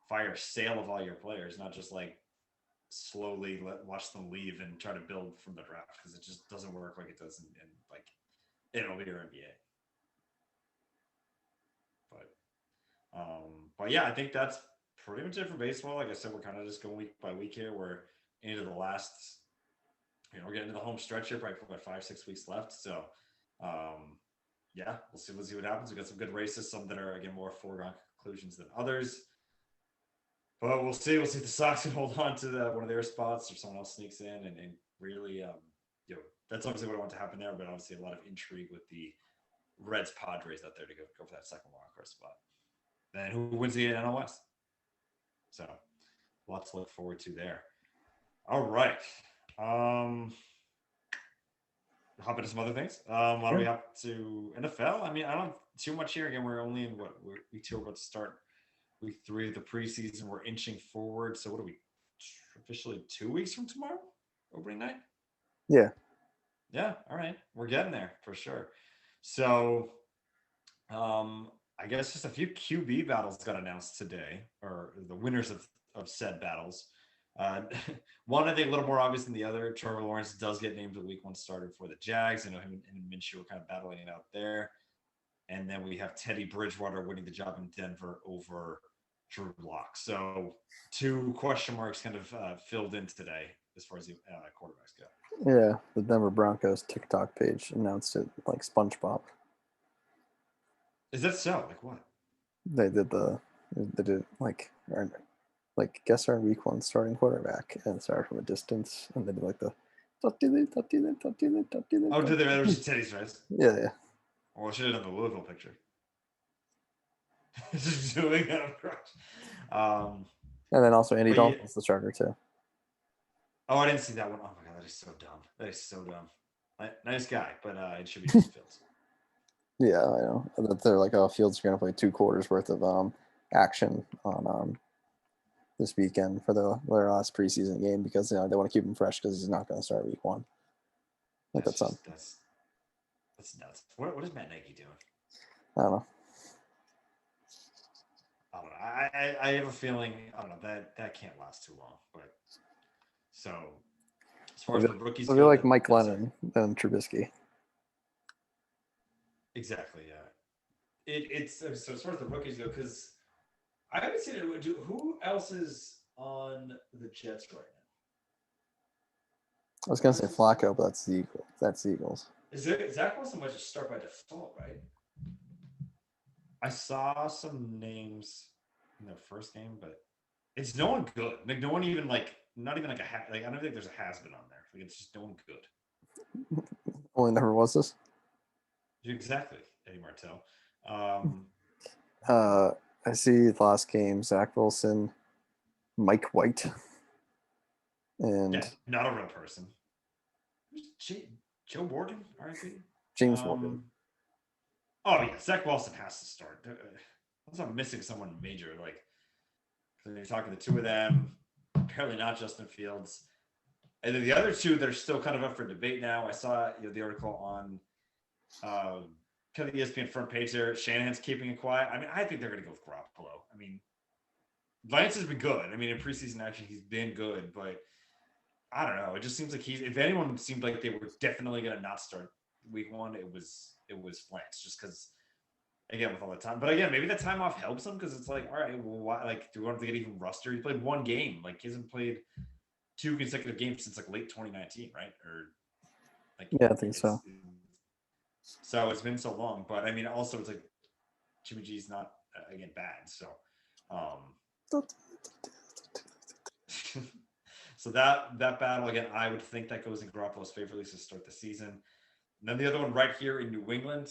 fire sale of all your players, not just like slowly watch them leave and try to build from the draft, because it just doesn't work like it does in like MLB or NBA. But yeah, I think that's pretty much it for baseball. Like I said, we're kind of just going week by week here. We're into the last, we're getting to the home stretch here, probably about 5-6 weeks left. So, yeah, we'll see what happens. We got some good races, some that are again more foregone conclusions than others. But we'll see. We'll see if the Sox can hold on to one of their spots, or someone else sneaks in, and really, that's obviously what I want to happen there. But obviously, a lot of intrigue with the Reds Padres out there to go for that second wild card spot. Then who wins the NL West? So, lots to look forward to there. All right. Hop into some other things. Why don't we hop to NFL? I mean, I don't too much here. Again, we're only in week 2. We're about to start week 3 of the preseason. We're inching forward. So what are we officially 2 weeks from tomorrow? Opening night? Yeah. Yeah. All right. We're getting there for sure. So, I guess just a few QB battles got announced today, or the winners of said battles. One, I think, a little more obvious than the other. Trevor Lawrence does get named the week 1 starter for the Jags. I know him and Minshew were kind of battling it out there. And then we have Teddy Bridgewater winning the job in Denver over Drew Lock. So 2 question marks kind of filled in today as far as the quarterbacks go. Yeah, the Denver Broncos TikTok page announced it like SpongeBob. Is that so? Like what? They did guess our week 1 starting quarterback, and started from a distance, and they did like the. Oh, did they? That was just Teddy's face. Yeah. Well, I should have done the Louisville picture. Just doing that across. And then also Andy Dalton's the starter too. Oh, I didn't see that one. Oh my god, that is so dumb. That is so dumb. Nice guy, but it should be just Fields. Yeah, I know. That they're like, oh, Fields are going to play 2 quarters worth of action on this weekend for their last preseason game, because they want to keep him fresh because he's not going to start week 1. That's nuts. What is Matt Nagy doing? I don't know. I have a feeling, I don't know, that can't last too long. But so as far as the rookies go, like Mike Lennon and Trubisky. Exactly, yeah. It's so as far as the rookies go, because I haven't seen it. Who else is on the Jets right now? I was gonna say Flacco, but that's the Eagles. Zach Wilson might just start by default, right? I saw some names in their first game, but it's no one good. Like no one even not even I don't think there's a has-been on there. Like it's just no one good. Only never was this. Exactly, Eddie Martell. I see the last game, Zach Wilson, Mike White, and not a real person. Joe Morgan, RIP. James Morgan. Oh yeah, Zach Wilson has to start. Unless I'm missing someone major, like you're talking the 2 of them, apparently not Justin Fields, and then the other 2 that are still kind of up for debate now. I saw the article on kind of the ESPN front page there. Shanahan's keeping it quiet. I mean, I think they're going to go with Garoppolo. I mean, Lance has been good. I mean, in preseason action, he's been good, but I don't know. It just seems like if anyone seemed like they were definitely going to not start week 1, it was Lance, just because, again, with all the time. But again, maybe that time off helps him, because it's like, all right, well, why, do we want to get even Ruster? He played 1 game. Like, he hasn't played 2 consecutive games since late 2019, right? Or yeah, I think so. So it's been so long, but I mean, also it's like Jimmy G's not again bad. So, so that battle again, I would think that goes in Garoppolo's favor, at least to start the season. And then the other one right here in New England,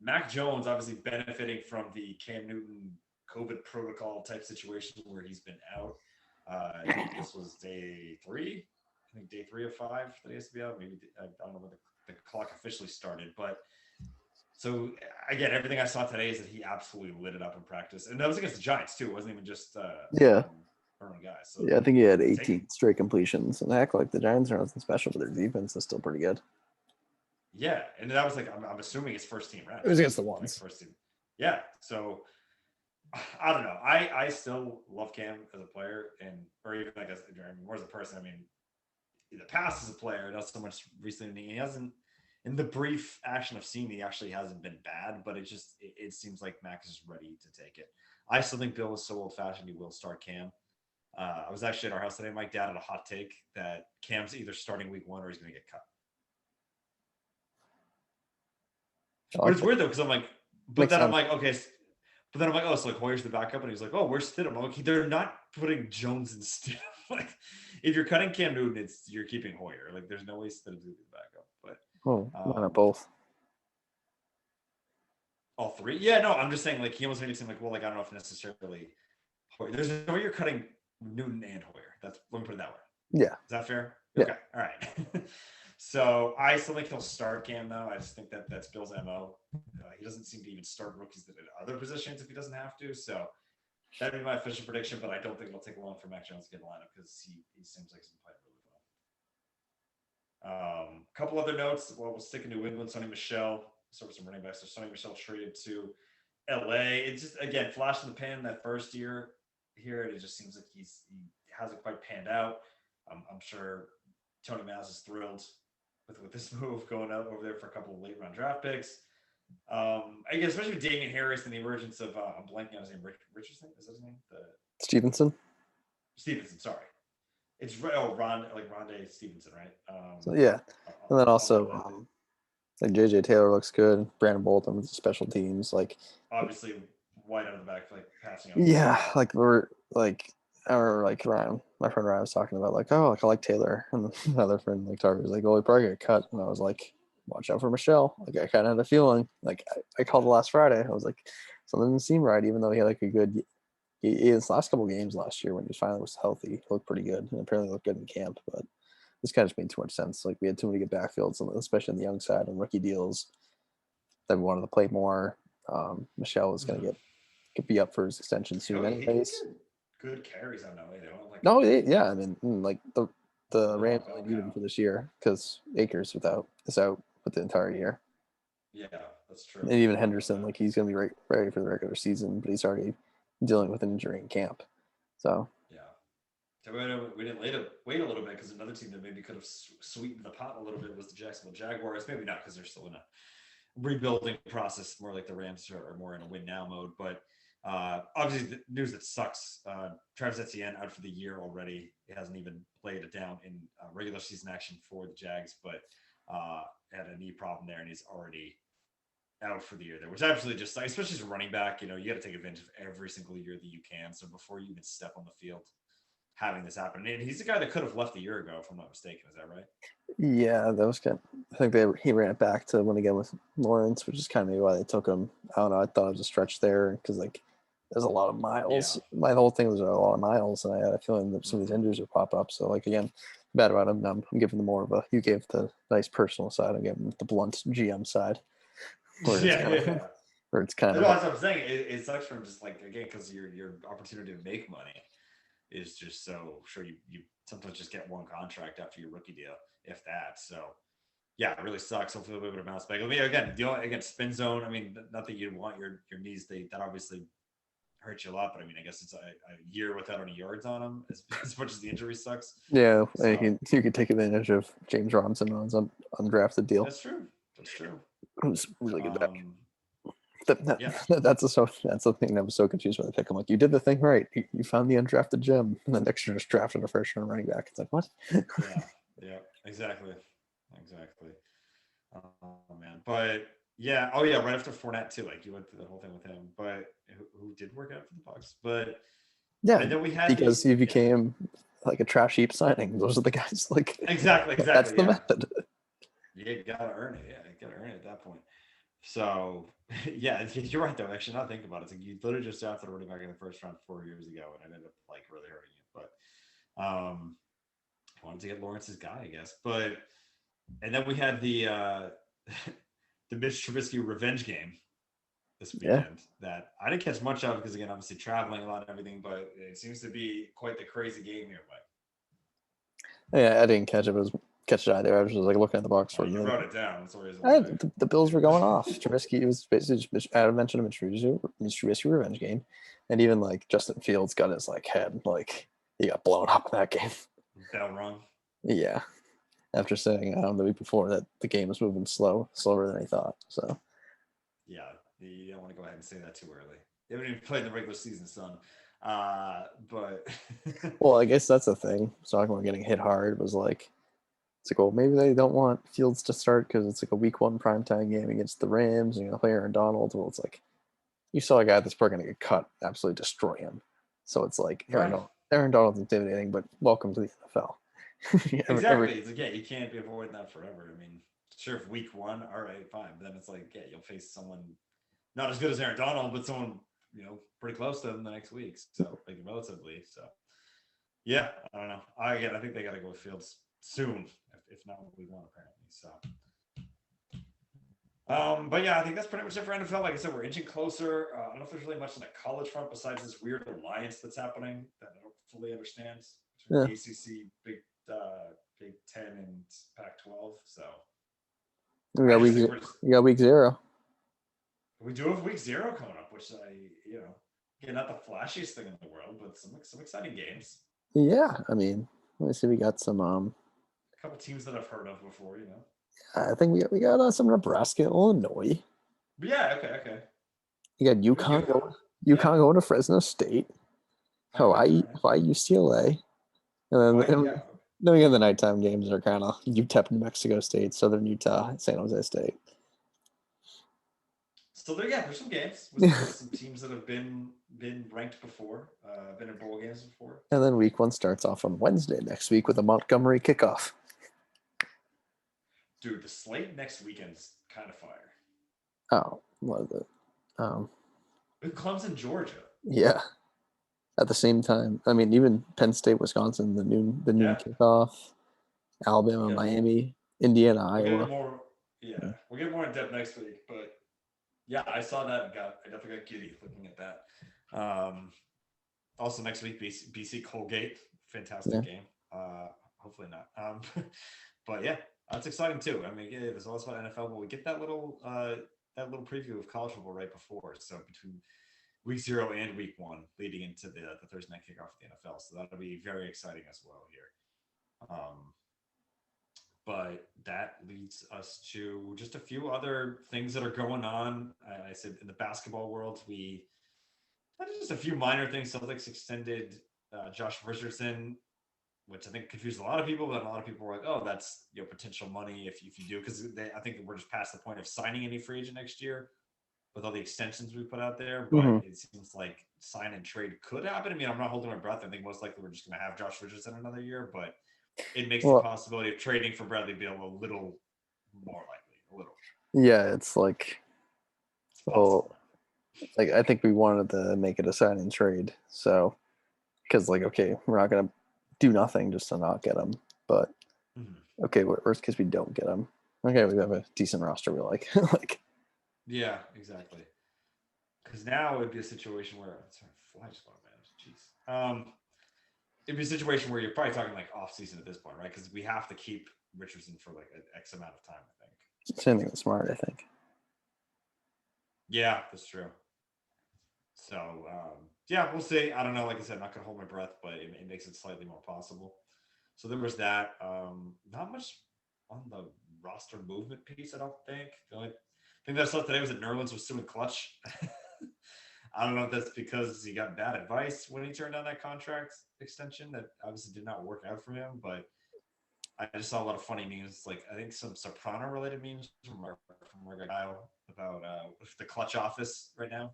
Mac Jones obviously benefiting from the Cam Newton COVID protocol type situation where he's been out. I think this was day 3. I think day 3 of 5 that he has to be out. Maybe I don't know when the clock officially started, but so again, everything I saw today is that he absolutely lit it up in practice, and that was against the Giants too. It wasn't even just guys. So yeah, I think he had 18 straight completions, and heck, like the Giants are nothing special, but their defense is still pretty good. Yeah, and that was I'm assuming his first team, right? It was against the ones. First team. Yeah, so I don't know. I still love Cam as a player, and or even like as more as a person. I mean, in the past as a player, not so much recently. He hasn't, in the brief action I've seen, he actually hasn't been bad. But it seems like Max is ready to take it. I still think Bill is so old fashioned. He will start Cam. I was actually at our house today. My dad had a hot take that Cam's either starting week 1 or he's going to get cut. I But like it's that. weird though because I'm like, but Makes then I'm sense. like, okay. But then I'm like, oh, so like Hoyer's the backup, and he's like, oh, where's Stidham? I'm like, they're not putting Jones instead. Like, if you're cutting Cam Newton, you're keeping Hoyer. Like, there's no way Stidham's gonna be the backup. But Oh, why not both? all three, yeah, no, I'm just saying, like, he almost made it seem like, well, like I don't know if necessarily Hoyer. There's no way you're cutting Newton and Hoyer. That's let me put it that way. Yeah. Is that fair? Yeah. Okay, all right. So I still think he'll start Cam though. I just think that's Bill's mo. He doesn't seem to even start rookies at other positions if he doesn't have to. So that'd be my official prediction, but I don't think it'll take long for Mac Jones to get in the lineup because he seems like he's been playing really well. Couple other notes. Well, we'll stick in New England. Sonny Michel, sort of some running backs. So Sonny Michel traded to LA. It's just again flash in the pan that first year here. It just seems like he hasn't quite panned out. I'm sure Tony Maz is thrilled with this move going out over there for a couple of late round draft picks. I guess especially with Damian Harris and the emergence of I'm blanking on his name. Richardson, is that his name? Stevenson. Stevenson. Sorry, it's Ron like Rondé Stevenson, right? So yeah, and then I'll know also that. like JJ Taylor looks good. Brandon Bolton with the special teams. Like Obviously, White out of the back, like passing out. yeah, like we're like I remember like Ryan, my friend Ryan was talking about like, oh, like I like Taylor, and another friend like Tarver was like, oh, he probably got cut, and I was like, watch out for Michelle. Like I kind of had a feeling. Like I called the last Friday. I was like, something didn't seem right, even though he had like a good. His last couple games last year when he finally was healthy, he looked pretty good, and apparently looked good in camp. But this kind of just made too much sense. Like we had too many good backfields, especially on the young side and rookie deals that we wanted to play more. Michelle was going to get be up for his extension soon, He can anyways. get good carries on LA. They don't like No, yeah, I mean, like the they're Rams all bell only need him cow. for this year because Akers is out for the entire year, Yeah, that's true. and even I forgot about Henderson, that. like he's going to be ready for the regular season, but he's already dealing with an injury in camp. So Yeah. So we didn't wait a little bit because another team that maybe could have sweetened the pot a little bit was the Jacksonville Jaguars. Maybe not because they're still in a rebuilding process, more like the Rams are more in a win now mode. But obviously, the news that sucks. Travis Etienne out for the year already. He hasn't even played it down in regular season action for the Jags, but had a knee problem there, and he's already out for the year there, which absolutely just, especially as a running back, you got to take advantage of every single year that you can. So before you even step on the field, having this happen, and he's the guy that could have left a year ago, if I'm not mistaken. Is that right? yeah, that was kind. I think he ran it back to win again with Lawrence, which is kind of maybe why they took him. I don't know. I thought it was a stretch there because like there's a lot of Yeah. miles. My whole thing was a lot of miles, and I had a feeling that some of these Mm-hmm. injuries would pop up. So like again, bad about him. I'm giving them more of a. You gave the nice personal side. I'm giving the blunt GM side, where it's Yeah, kind of yeah. where it's kind No, of that's what I'm saying. It sucks from just like again because your opportunity to make money is just so sure you sometimes just get one contract after your rookie deal, if that. So yeah, it really sucks. Hopefully we'll be able to bounce back. I mean, again, again spin zone. I mean, not that you want your knees. That obviously hurts you a lot, but I mean, I guess it's a year without any yards on him, as much as the injury sucks. yeah. So You can take advantage of James Robinson on his undrafted deal. that's true. That's true. It was really good back. Um, yeah, That's the thing that was so confused with the pick. I'm like, you did the thing right. You found the undrafted gem, and then next year just drafted a first round running back. It's like what? yeah, yeah, exactly, exactly. Oh man, but yeah, oh yeah, right after Fournette too. Like you went through the whole thing with him, but who did work out for the Bucks? But Yeah, and then we had because he yeah, became like a trash heap signing. Those are the guys. Like that's exactly, the yeah. method. You gotta earn it, yeah, you gotta earn it at that point. So yeah, you're right though. Actually, not thinking about it, it's like you literally just drafted a running back in the first round 4 years ago, and it ended up like really hurting you. But I wanted to get Lawrence's guy, I guess. But and then we had the the Mitch Trubisky revenge game this Yeah, weekend that I didn't catch much of because again, obviously traveling a lot and everything, but it seems to be quite the crazy game here. But yeah. I didn't catch it. It was catch it either. I was just like looking at the box Oh, score. you Like, wrote it down. That's the reason why. the Bills were going off. Trubisky was basically just Adam mentioned a Trubisky revenge game, and even like Justin Fields got his like head like he got blown up in that game. Bell rung. Yeah, after saying the week before that the game was moving slower than he thought. So Yeah, you don't want to go ahead and say that too early. They haven't even played in the regular season, son. But well, I guess that's the thing. Talking about getting hit hard was like it's like, well, maybe they don't want Fields to start because it's like a week 1 primetime game against the Rams and you're gonna play Aaron Donald. Well, it's like you saw a guy that's probably gonna get cut, absolutely destroy him. So it's like right. Aaron Donald's intimidating, but welcome to the NFL. Exactly. It's like, yeah, you can't be avoiding that forever. I mean, sure, if week 1, all right, fine. But then it's like, yeah, you'll face someone not as good as Aaron Donald, but someone, pretty close to him the next week. So, like, relatively. So, yeah, I don't know. I think they got to go with Fields soon, if not what we want, apparently. So, but yeah, I think that's pretty much it for NFL. Like I said, we're inching closer. I don't know if there's really much on the college front besides this weird alliance that's happening that I don't fully understand between the ACC, Big Ten, and Pac-12. So we got week 0. We do have week 0 coming up, which again, not the flashiest thing in the world, but some exciting games. Yeah, I mean, let me see. We got some a couple teams that I've heard of before. I think we got some Nebraska, Illinois. But yeah, okay. You got UConn going to Fresno State. Hawaii, UCLA, and then we got the nighttime games that are kind of UTEP, New Mexico State, Southern Utah, San Jose State. So there's some games with some teams that have been ranked before, been in bowl games before. And then week 1 starts off on Wednesday next week with a Montgomery kickoff. Dude, the slate next weekend's kind of fire. Oh, what is it? Clemson, Georgia. Yeah. At the same time, I mean, even Penn State, Wisconsin, the noon kickoff, Alabama, Miami, Indiana, Iowa. We'll get more in depth next week, but yeah, I saw that and I definitely got giddy looking at that. Also next week, BC Colgate, fantastic game. Hopefully not. But yeah, that's exciting too. I mean, there's all this about NFL, but we get that little preview of college football right before. So between week 0 and week 1, leading into the Thursday night kickoff of the NFL. So that'll be very exciting as well here. But that leads us to just a few other things that are going on. I said in the basketball world, just a few minor things. Celtics extended Josh Richardson, which I think confused a lot of people. But a lot of people were like, "Oh, that's potential money if you do," because I think we're just past the point of signing any free agent next year with all the extensions we put out there. But it seems like sign and trade could happen. I mean, I'm not holding my breath. I think most likely we're just going to have Josh Richardson another year, but it makes the possibility of trading for Bradley Beal a little more likely. A little. Yeah, it's like, I think we wanted to make it a sign and trade. So, because okay, we're not gonna do nothing just to not get him. But okay, worst case we don't get him. Okay, we have a decent roster we like. Yeah, exactly. Because now it would be a situation where fly just going, man. Jeez. It'd be a situation where you're probably talking like off season at this point, right? Because we have to keep Richardson for like an X amount of time, I think. Same thing with Smart, I think. Yeah, that's true. So yeah, we'll see. I don't know. Like I said, I'm not gonna hold my breath, but it makes it slightly more possible. So there was that. Not much on the roster movement piece, I don't think. The only thing that I saw today was that Nerlens was suing Clutch. I don't know if that's because he got bad advice when he turned down that contract extension that obviously did not work out for him, but I just saw a lot of funny memes, like I think some Soprano related memes from our guy about the Clutch office right now.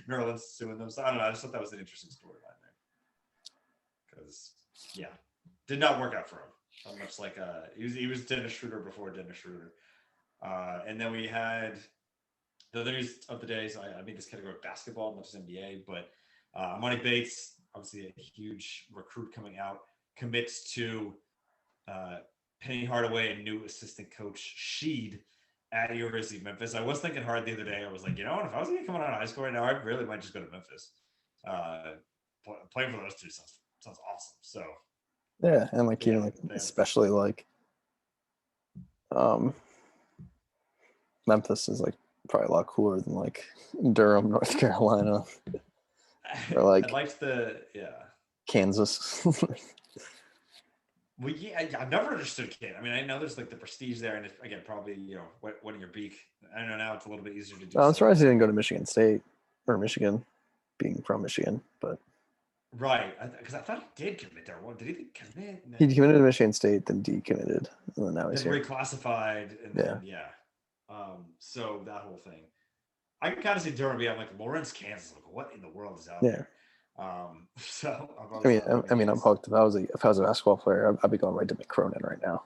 Nerlens suing them. So I don't know. I just thought that was an interesting storyline there. Because did not work out for him. Much like he was Dennis Schroeder before Dennis Schroeder. And then we had the other news of the day. So I made this category of basketball, not just NBA, but Monty Bates, obviously a huge recruit coming out, commits to Penny Hardaway and new assistant coach Sheed at the University of Memphis. I was thinking hard the other day. I was like, if I was going to come out of high school right now, I really might just go to Memphis. Playing for those two sounds awesome. So yeah, and especially Um, Memphis is like probably a lot cooler than like Durham, North Carolina, or I like liked the yeah. Kansas. Well, yeah, I've never understood Kane. I mean, I know there's like the prestige there, and it's, again, probably what in your beak. I know now it's a little bit easier to do I'm so. surprised he So didn't go to Michigan State or Michigan, being from Michigan, but right, because I thought he did commit there. What did he commit and he then committed to Michigan State, then decommitted, and then now he's here. reclassified and Yeah, then yeah. So that whole thing, I can kind of see Durham being like Lawrence, Kansas. Like, what in the world is out yeah. there? So I've always thought that'd be I'm nice. hooked. If I was a basketball player, I'd be going right to McCronin right now.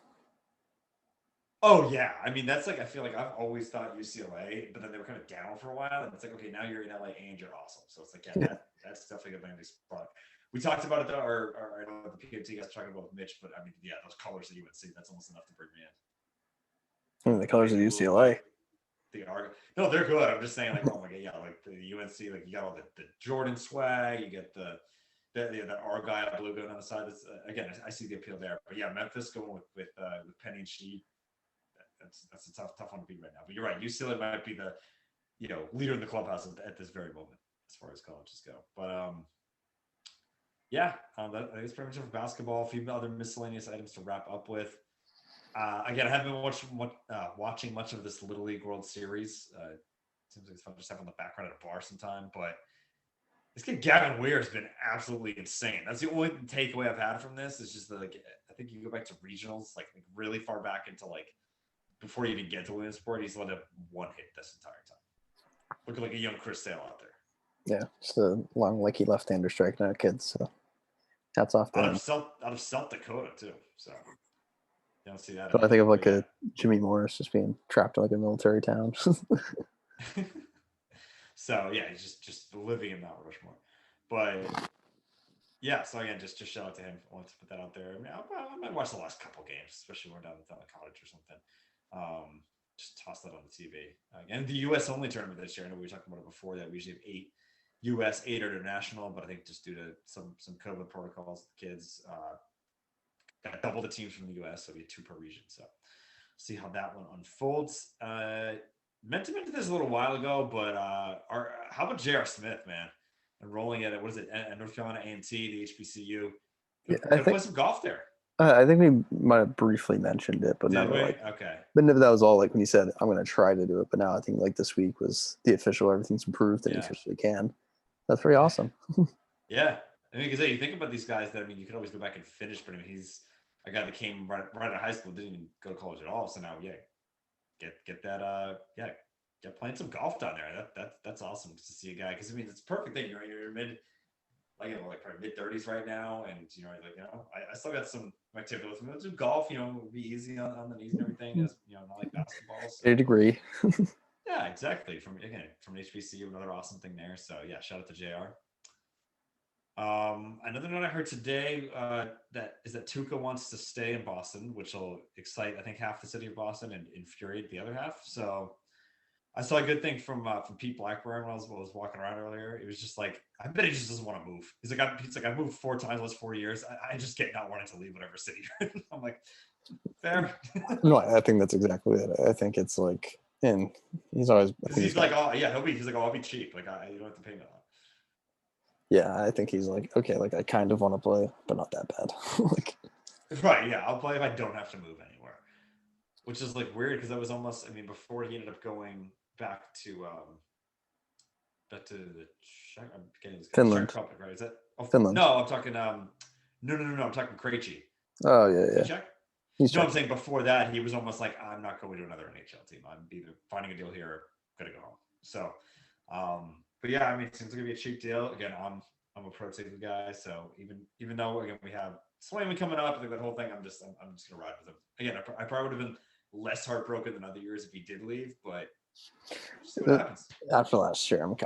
Oh yeah, I mean that's like I feel like I've always thought UCLA, but then they were kind of down for a while, and it's like okay, now you're in LA and you're awesome, so it's like yeah, Yeah, that's definitely a landing spot. We talked about it though, or I know the POT guys were talking about with Mitch, but I mean yeah, those colors at UNC, that's almost enough to bring me in. I mean, the The colors of navy blue and white, UCLA. the Argo. No, they're good. I'm just saying like oh my god, yeah, like the UNC, like you got all the Jordan swag, you get that Argyle blue going on the side. That's again, I see the appeal there, but yeah, Memphis going with Penny and Sheed. That's a tough one to beat right now. But you're right. UCLA might be the leader in the clubhouse at this very moment as far as colleges go. But yeah, that is pretty much it for basketball. A few other miscellaneous items to wrap up with. Again, I haven't been watching much of this Little League World Series. Seems like it's fun to just have on the background at a bar sometime. But this kid Gavin Weir has been absolutely insane. That's the only takeaway I've had from this. Is just that, like I think you go back to regionals, like really far back into like before you even get to Williamsport, he's let up one hit this entire time. Looking like a young Chris Sale out there. Yeah, just a long, lecky left-hander striking out kids. So hats off to Out him. of South Dakota too. So you don't see that But I anymore. think of like But a Jimmy Morris just being trapped in like a military town. yeah. So yeah, he's just living in Mount Rushmore. But yeah, so again, just shout out to him. I wanted to put that out there. I mean, I might watch the last couple games, especially when we're down at college or something. Just toss that on the TV. And the U.S. only tournament this year. I know we were talking about it before that we usually have 8 U.S., 8 international, but I think just due to some COVID protocols, the kids got double the teams from the U.S., so we had 2 per region. So see how that one unfolds. Meant to mention this a little while ago, but how about J.R. Smith, man? Enrolling at what is it? At North Carolina A&T, the HBCU. Yeah, Gonna play some golf there. I think we might have briefly mentioned it, but Did never we? like. Okay. But never, that was all like when he said, "I'm going to try to do it." But now I think like this week was the official. Everything's approved and he Yeah. officially can. That's pretty awesome. Yeah. I mean, because you think about these guys that I mean, you could always go back and finish, but I mean, he's a guy that came right out of high school, didn't even go to college at all. So now, yeah, get that get playing some golf down there. That's awesome to see a guy because I mean it's a perfect thing. You're mid like probably mid-30s right now, and I still got some activity with me. Let's do golf. It'll be easy on the knees and everything. As not like basketball. So. To a degree. Yeah, exactly. From HBCU, another awesome thing there. So yeah, shout out to JR. Another note I heard today that Tuca wants to stay in Boston, which will excite I think half the city of Boston and infuriate the other half. So I saw a good thing from Pete Blackburn when I was walking around earlier. It was just like I bet he just doesn't want to move. He's like I've moved 4 times the last 4 years. I just get not wanting to leave whatever city you're in. I'm like fair. No, I think that's exactly it. I think it's like, and he's always. He's like, oh yeah, he's like, oh, I'll be cheap. Like you don't have to pay me a lot. Yeah, I think he's like, okay, like I kind of want to play, but not that bad. Like, right, yeah, I'll play if I don't have to move anywhere. Which is like weird because that was almost I mean before he ended up going back to the Czech, I'm getting this Finland. Czech Republic, right? Is that Finland? No, I'm talking no, I'm talking Krejci. Oh yeah. Czech? He's I'm saying before that he was almost like I'm not going to another NHL team. I'm either finding a deal here or gonna go home. So but yeah, I mean, it seems like it'd be a cheap deal. Again, I'm a pro team guy, so even though again we have Swayman coming up, I think that whole thing, I'm just gonna ride with him. Again, I probably would have been less heartbroken than other years if he did leave, but see what happens. After last year, I'm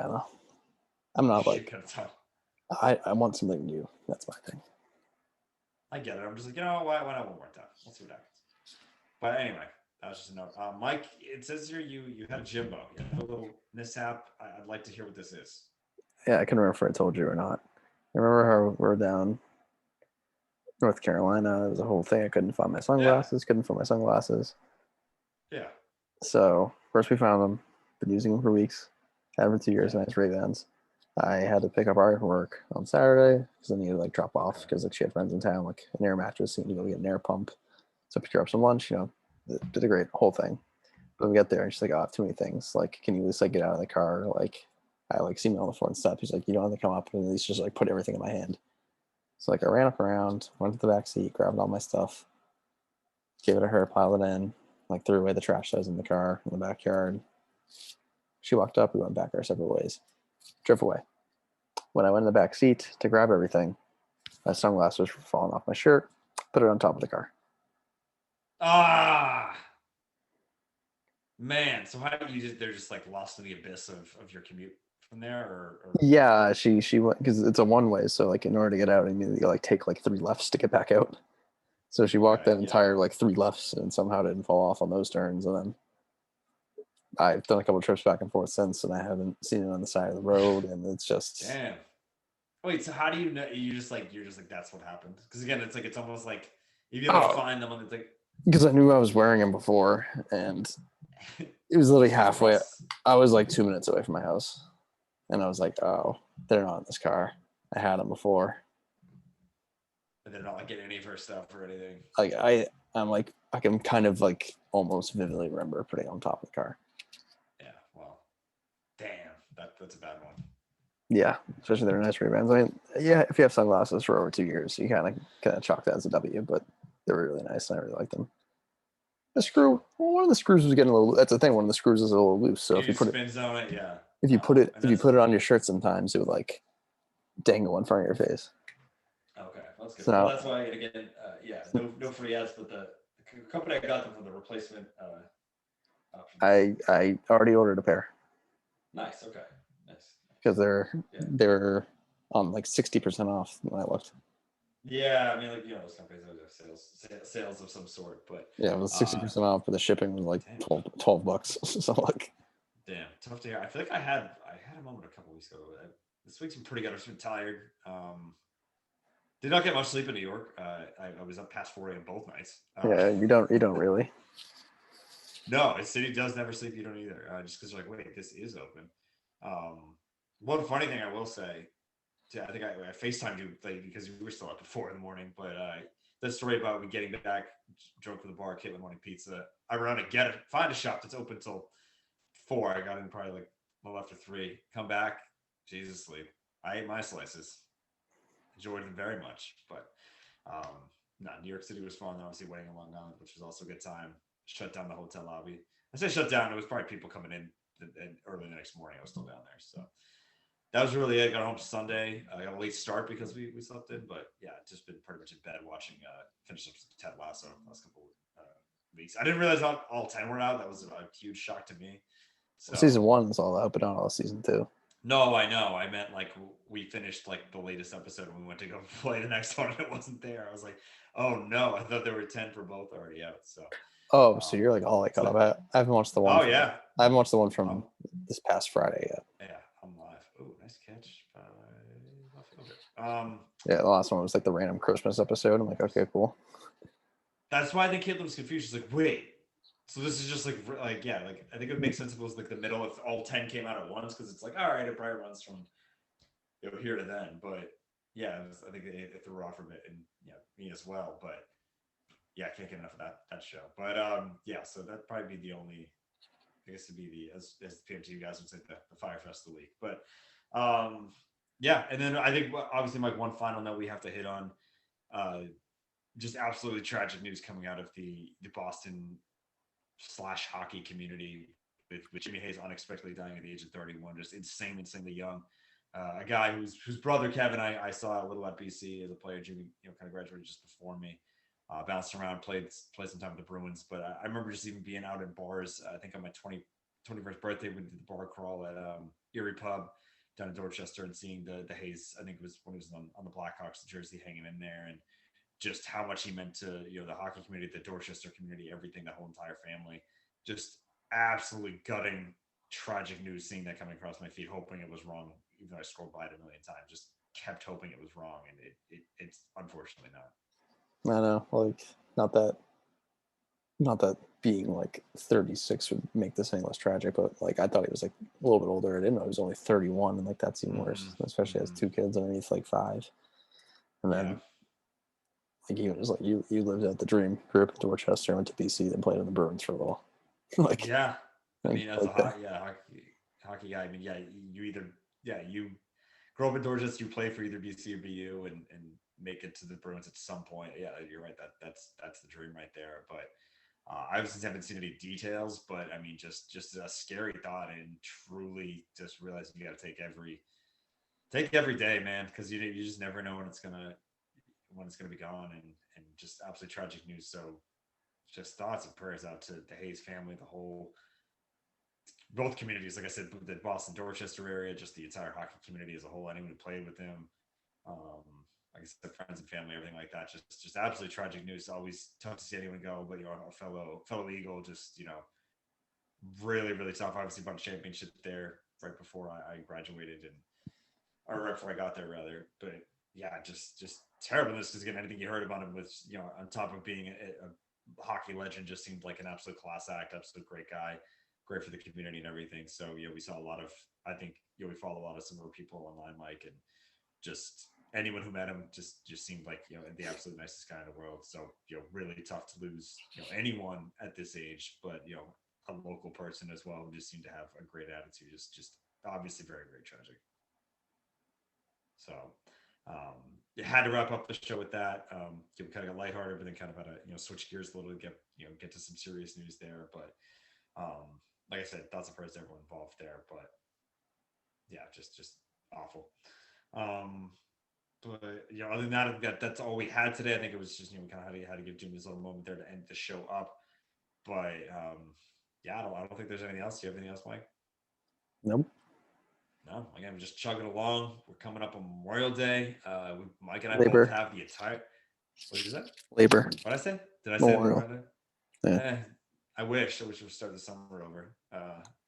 not like I want something new. That's my thing. I get it. I'm just like, why not one more time? We'll see what happens. But anyway, that was just a note. Mike, it says here you had a Jimbo. You had a little mishap. I'd like to hear what this is. Yeah, I can remember if I told you or not. I remember how we're down North Carolina. It was a whole thing. I couldn't find my sunglasses. Yeah. So first we found them, been using them for weeks, had them for 2 years, Yeah. nice Ray-Bans. I had to pick up our work on Saturday because I needed to like drop off Okay. because like she had friends in town, like an air mattress, so you need to go get an air pump. So I picked her up some lunch, did a great whole thing. But we got there and she's like, oh, I have too many things. Like, can you at least like get out of the car? Like I like see me on the front step. He's like, you don't have to come up and at least just like put everything in my hand. So like I ran up around, went to the back seat, grabbed all my stuff, gave it to her, piled it in, like threw away the trash that was in the car in the backyard. She walked up, we went back our separate ways, drove away. When I went in the back seat to grab everything, my sunglasses were falling off my shirt, put it on top of the car. Ah, man. So how do you just, they're just like lost in the abyss of your commute from there, or Yeah, she went because it's a one way, so like in order to get out, I mean you like take like 3 lefts to get back out. So she walked okay, that yeah. entire like 3 lefts and somehow didn't fall off on those turns. And then I've done a couple trips back and forth since, and I haven't seen it on the side of the road. And it's just Damn. Wait, so how do you know? You're just like that's what happened? Because again, it's like it's almost like you'd be able to oh, find them, and it's like because I knew I was wearing them before, and it was literally so it's halfway. rust. I was like 2 minutes away from my house, and I was like, oh, they're not in this car. I had them before. And they're not like getting any of her stuff or anything. Like I'm like I can kind of like almost vividly remember putting it on top of the car. Yeah. Well, damn. That's a bad one. Yeah, especially their nice Ray-Bans. I mean, yeah, if you have sunglasses for over 2 years, you kind of chalk that as a W. But they were really nice, and I really liked them. The screw, well, one of the screws was getting a little. That's the thing. One of the screws is a little loose. So You just spin zone it, yeah. And if you that's put it on your shirt, sometimes it would like dangle in front of your face. okay. That's good. So Well, now that's why again, yeah, no free ads, but the company I got them for the replacement option. I already ordered a pair Nice. Okay. Nice. because Yeah. they're on like 60% off when I looked. Yeah, I mean, like those companies always have sales of some sort, but Yeah, it was sixty uh, percent off, but the shipping was like damn, 12 bucks. So like, damn, tough to hear. I feel like I had a moment a couple weeks ago. This week's been pretty good. I've just been tired. Did not get much sleep in New York. I was up past 4 a.m. both nights. yeah, you don't really. No, the city does never sleep. You don't either. Just because you're like, wait, this is open. One funny thing I will say, I think I FaceTimed you like, because we were still up at 4 in the morning. But that story about me getting back drunk from the bar, Caitlin wanting pizza. I run to get it, find a shop that's open till 4. I got in probably like a little after 3. Come back, Jesus sleep. I ate my slices, enjoyed them very much. But no, New York City was fun. Obviously, waiting in Long Island, which was also a good time. Shut down the hotel lobby. I say shut down. It was probably people coming in and early the next morning. I was still down there, so that was really it. Got home Sunday. I got a late start because we slept in, but yeah, just been pretty much in bed watching. Finish up Ted Lasso last couple weeks. I didn't realize all 10 were out. That was a huge shock to me. Well, So season one is all out, but not all season two. no, I know. I meant like we finished like the latest episode and we went to go play the next one and it wasn't there. I was like, oh no, I thought there were 10 for both already out. So Oh, so you're like all like caught so up. I haven't watched the one. oh yeah. I haven't watched the one I'm from this past Friday yet. yeah, I'm live. Oh, nice catch by Buffalo. Yeah, the last one was like the random Christmas episode. I'm like, okay, cool. That's why I think Caitlin was confused. She's like, wait. So this is just like yeah, like I think it would make sense if it was like the middle if all 10 came out at once, because it's like, all right, it probably runs from here to then. But yeah, I think it threw her off a bit, and yeah, me as well. But yeah, I can't get enough of that show. But yeah, so that'd probably be the only, I guess, to be the as the PMT guys would say, the Firefest of the week. But yeah, and then I think obviously like one final note we have to hit on, just absolutely tragic news coming out of the Boston slash hockey community with Jimmy Hayes unexpectedly dying at the age of 31, just insanely young. A guy whose brother Kevin I saw a little at BC as a player. Jimmy, kind of graduated just before me. Bounced around, played some time with the Bruins, but I remember just even being out in bars. I think on my 21st birthday, we did the bar crawl at Erie Pub down in Dorchester and seeing the Hayes. I think it was when he was on the Blackhawks jersey hanging in there, and just how much he meant to the hockey community, the Dorchester community, everything, the whole entire family. Just absolutely gutting, tragic news. Seeing that coming across my feed, hoping it was wrong, even though I scrolled by it a million times. Just kept hoping it was wrong, and it's unfortunately not. I know, like not that Not that being like 36 would make this any less tragic, but like I thought he was like a little bit older. I didn't know he was only 31, and like that's even worse, especially as two kids underneath like 5. And Yeah. then like he was like you lived out the dream, grew up in Dorchester, went to BC, then played in the Bruins for a little. like Yeah. I like mean, as a like that. hockey guy, I mean, yeah, you either, yeah, you grow up in Dorchester, you play for either BC or BU and make it to the Bruins at some point. Yeah, you're right. That's the dream right there. But I obviously haven't seen any details, but I mean, just a scary thought, and truly just realizing you got to take every day, man, because you just never know when it's gonna be gone, and just absolutely tragic news. So just thoughts and prayers out to the Hayes family, the whole both communities. Like I said, the Boston Dorchester area, just the entire hockey community as a whole. Anyone who played with him, um, like I said, friends and family, everything like that. Just absolutely tragic news. Always tough to see anyone go, but a fellow Eagle, just really tough. Obviously, won a championship there right before I graduated, and or right before I got there rather. But yeah, just terrible news because again, anything you heard about him was on top of being a hockey legend, just seemed like an absolute class act, absolute great guy, great for the community and everything. So we saw a lot of, I think we follow a lot of similar people online, Mike, and just anyone who met him just seemed like the absolute nicest guy in the world. So really tough to lose anyone at this age, but a local person as well who just seemed to have a great attitude. Just obviously very tragic. So you had to wrap up the show with that. We kind of got lighthearted, but then kind of had to switch gears a little to get to some serious news there. But like I said, thoughts and prayers to everyone involved there. But yeah, just awful. Um, but other than that's all we had today. I think it was just we kind of had to give Jim his little moment there to end the show up. But yeah, I don't think there's anything else. Do you have anything else, Mike? Nope. No, again, we're just chugging along. We're coming up on Memorial Day. Mike and I both Labor. have the entire. What is that? Labor. What did I say? Did I say Memorial. Memorial Day? Yeah. I wish we start the summer over.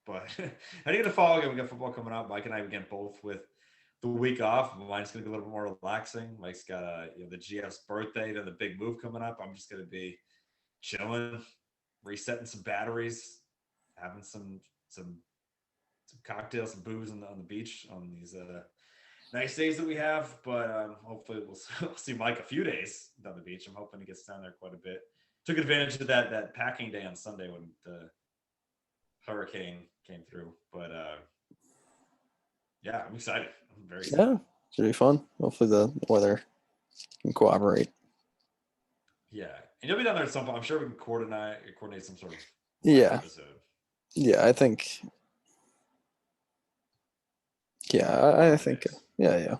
But how do you get to fall again? We got football coming up. Mike and I again both with the week off. Mine's gonna be a little bit more relaxing. Mike's got the GF's birthday, then the big move coming up. I'm just gonna be chilling, resetting some batteries, having some cocktails, some booze on the beach on these nice days that we have. But hopefully we'll see Mike a few days down the beach. I'm hoping he gets down there quite a bit. Took advantage of that packing day on Sunday when the hurricane came through. But yeah, I'm excited. I'm very excited. Yeah. Should be fun. Hopefully the weather can cooperate. Yeah, and you'll be down there at some point. I'm sure we can coordinate some sort of live Yeah. episode. Yeah, I think. Yeah, I think. Yeah.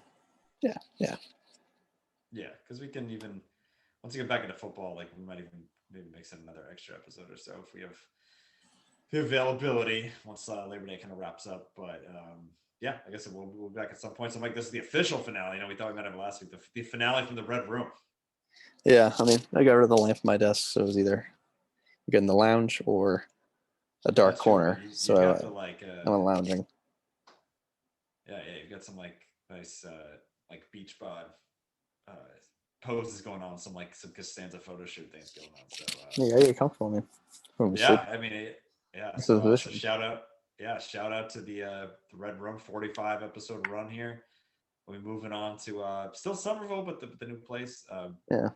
Yeah, because we can even once you get back into football, like we might even maybe mix in another extra episode or so if we have the availability once Labor Day kind of wraps up. But yeah, I guess we'll be back at some point. So, Mike, this is the official finale. We thought we might have last week. The finale from the Red Room. Yeah, I mean, I got rid of the lamp on my desk, so it was either get in the lounge or a dark corner. You So got the I went lounging. Yeah, you got some like nice like beach bod poses going on, some Costanza photo shoot things going on. So Yeah, get comfortable, man. yeah, I mean, yeah. So position. shout out to the Red Room 45 episode run here. We'll be moving on to still Somerville, but the new place. Yeah.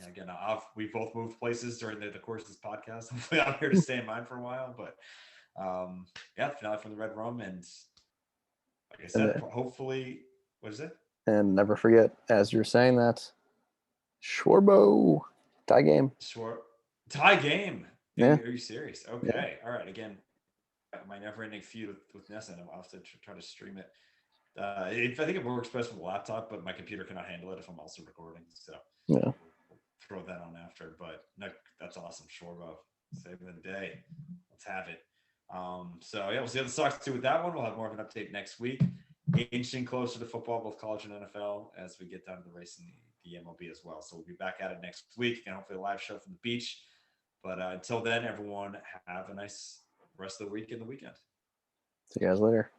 And again, we both moved places during the course of this podcast. Hopefully, I'm here to stay in mine for a while. But yeah, finale from the Red Room, and like I said, hopefully, what is it? And never forget, as you're saying that, Shorbo tie game. Tie game. Yeah. Are you serious? Okay. Yeah. All right. Again, my never-ending feud with Nessa, and I'll have to try to stream it. I think it works best with a laptop, but my computer cannot handle it if I'm also recording. So yeah, we'll throw that on after. But no, that's awesome, Shorbo. Saving the day. Let's have it. So yeah, we'll see how the Sox do with that one. We'll have more of an update next week. Inching closer to football, both college and NFL, as we get down to the race in the MLB as well. So we'll be back at it next week, and hopefully a live show from the beach. But until then, everyone have a nice rest of the week and the weekend. See you guys later.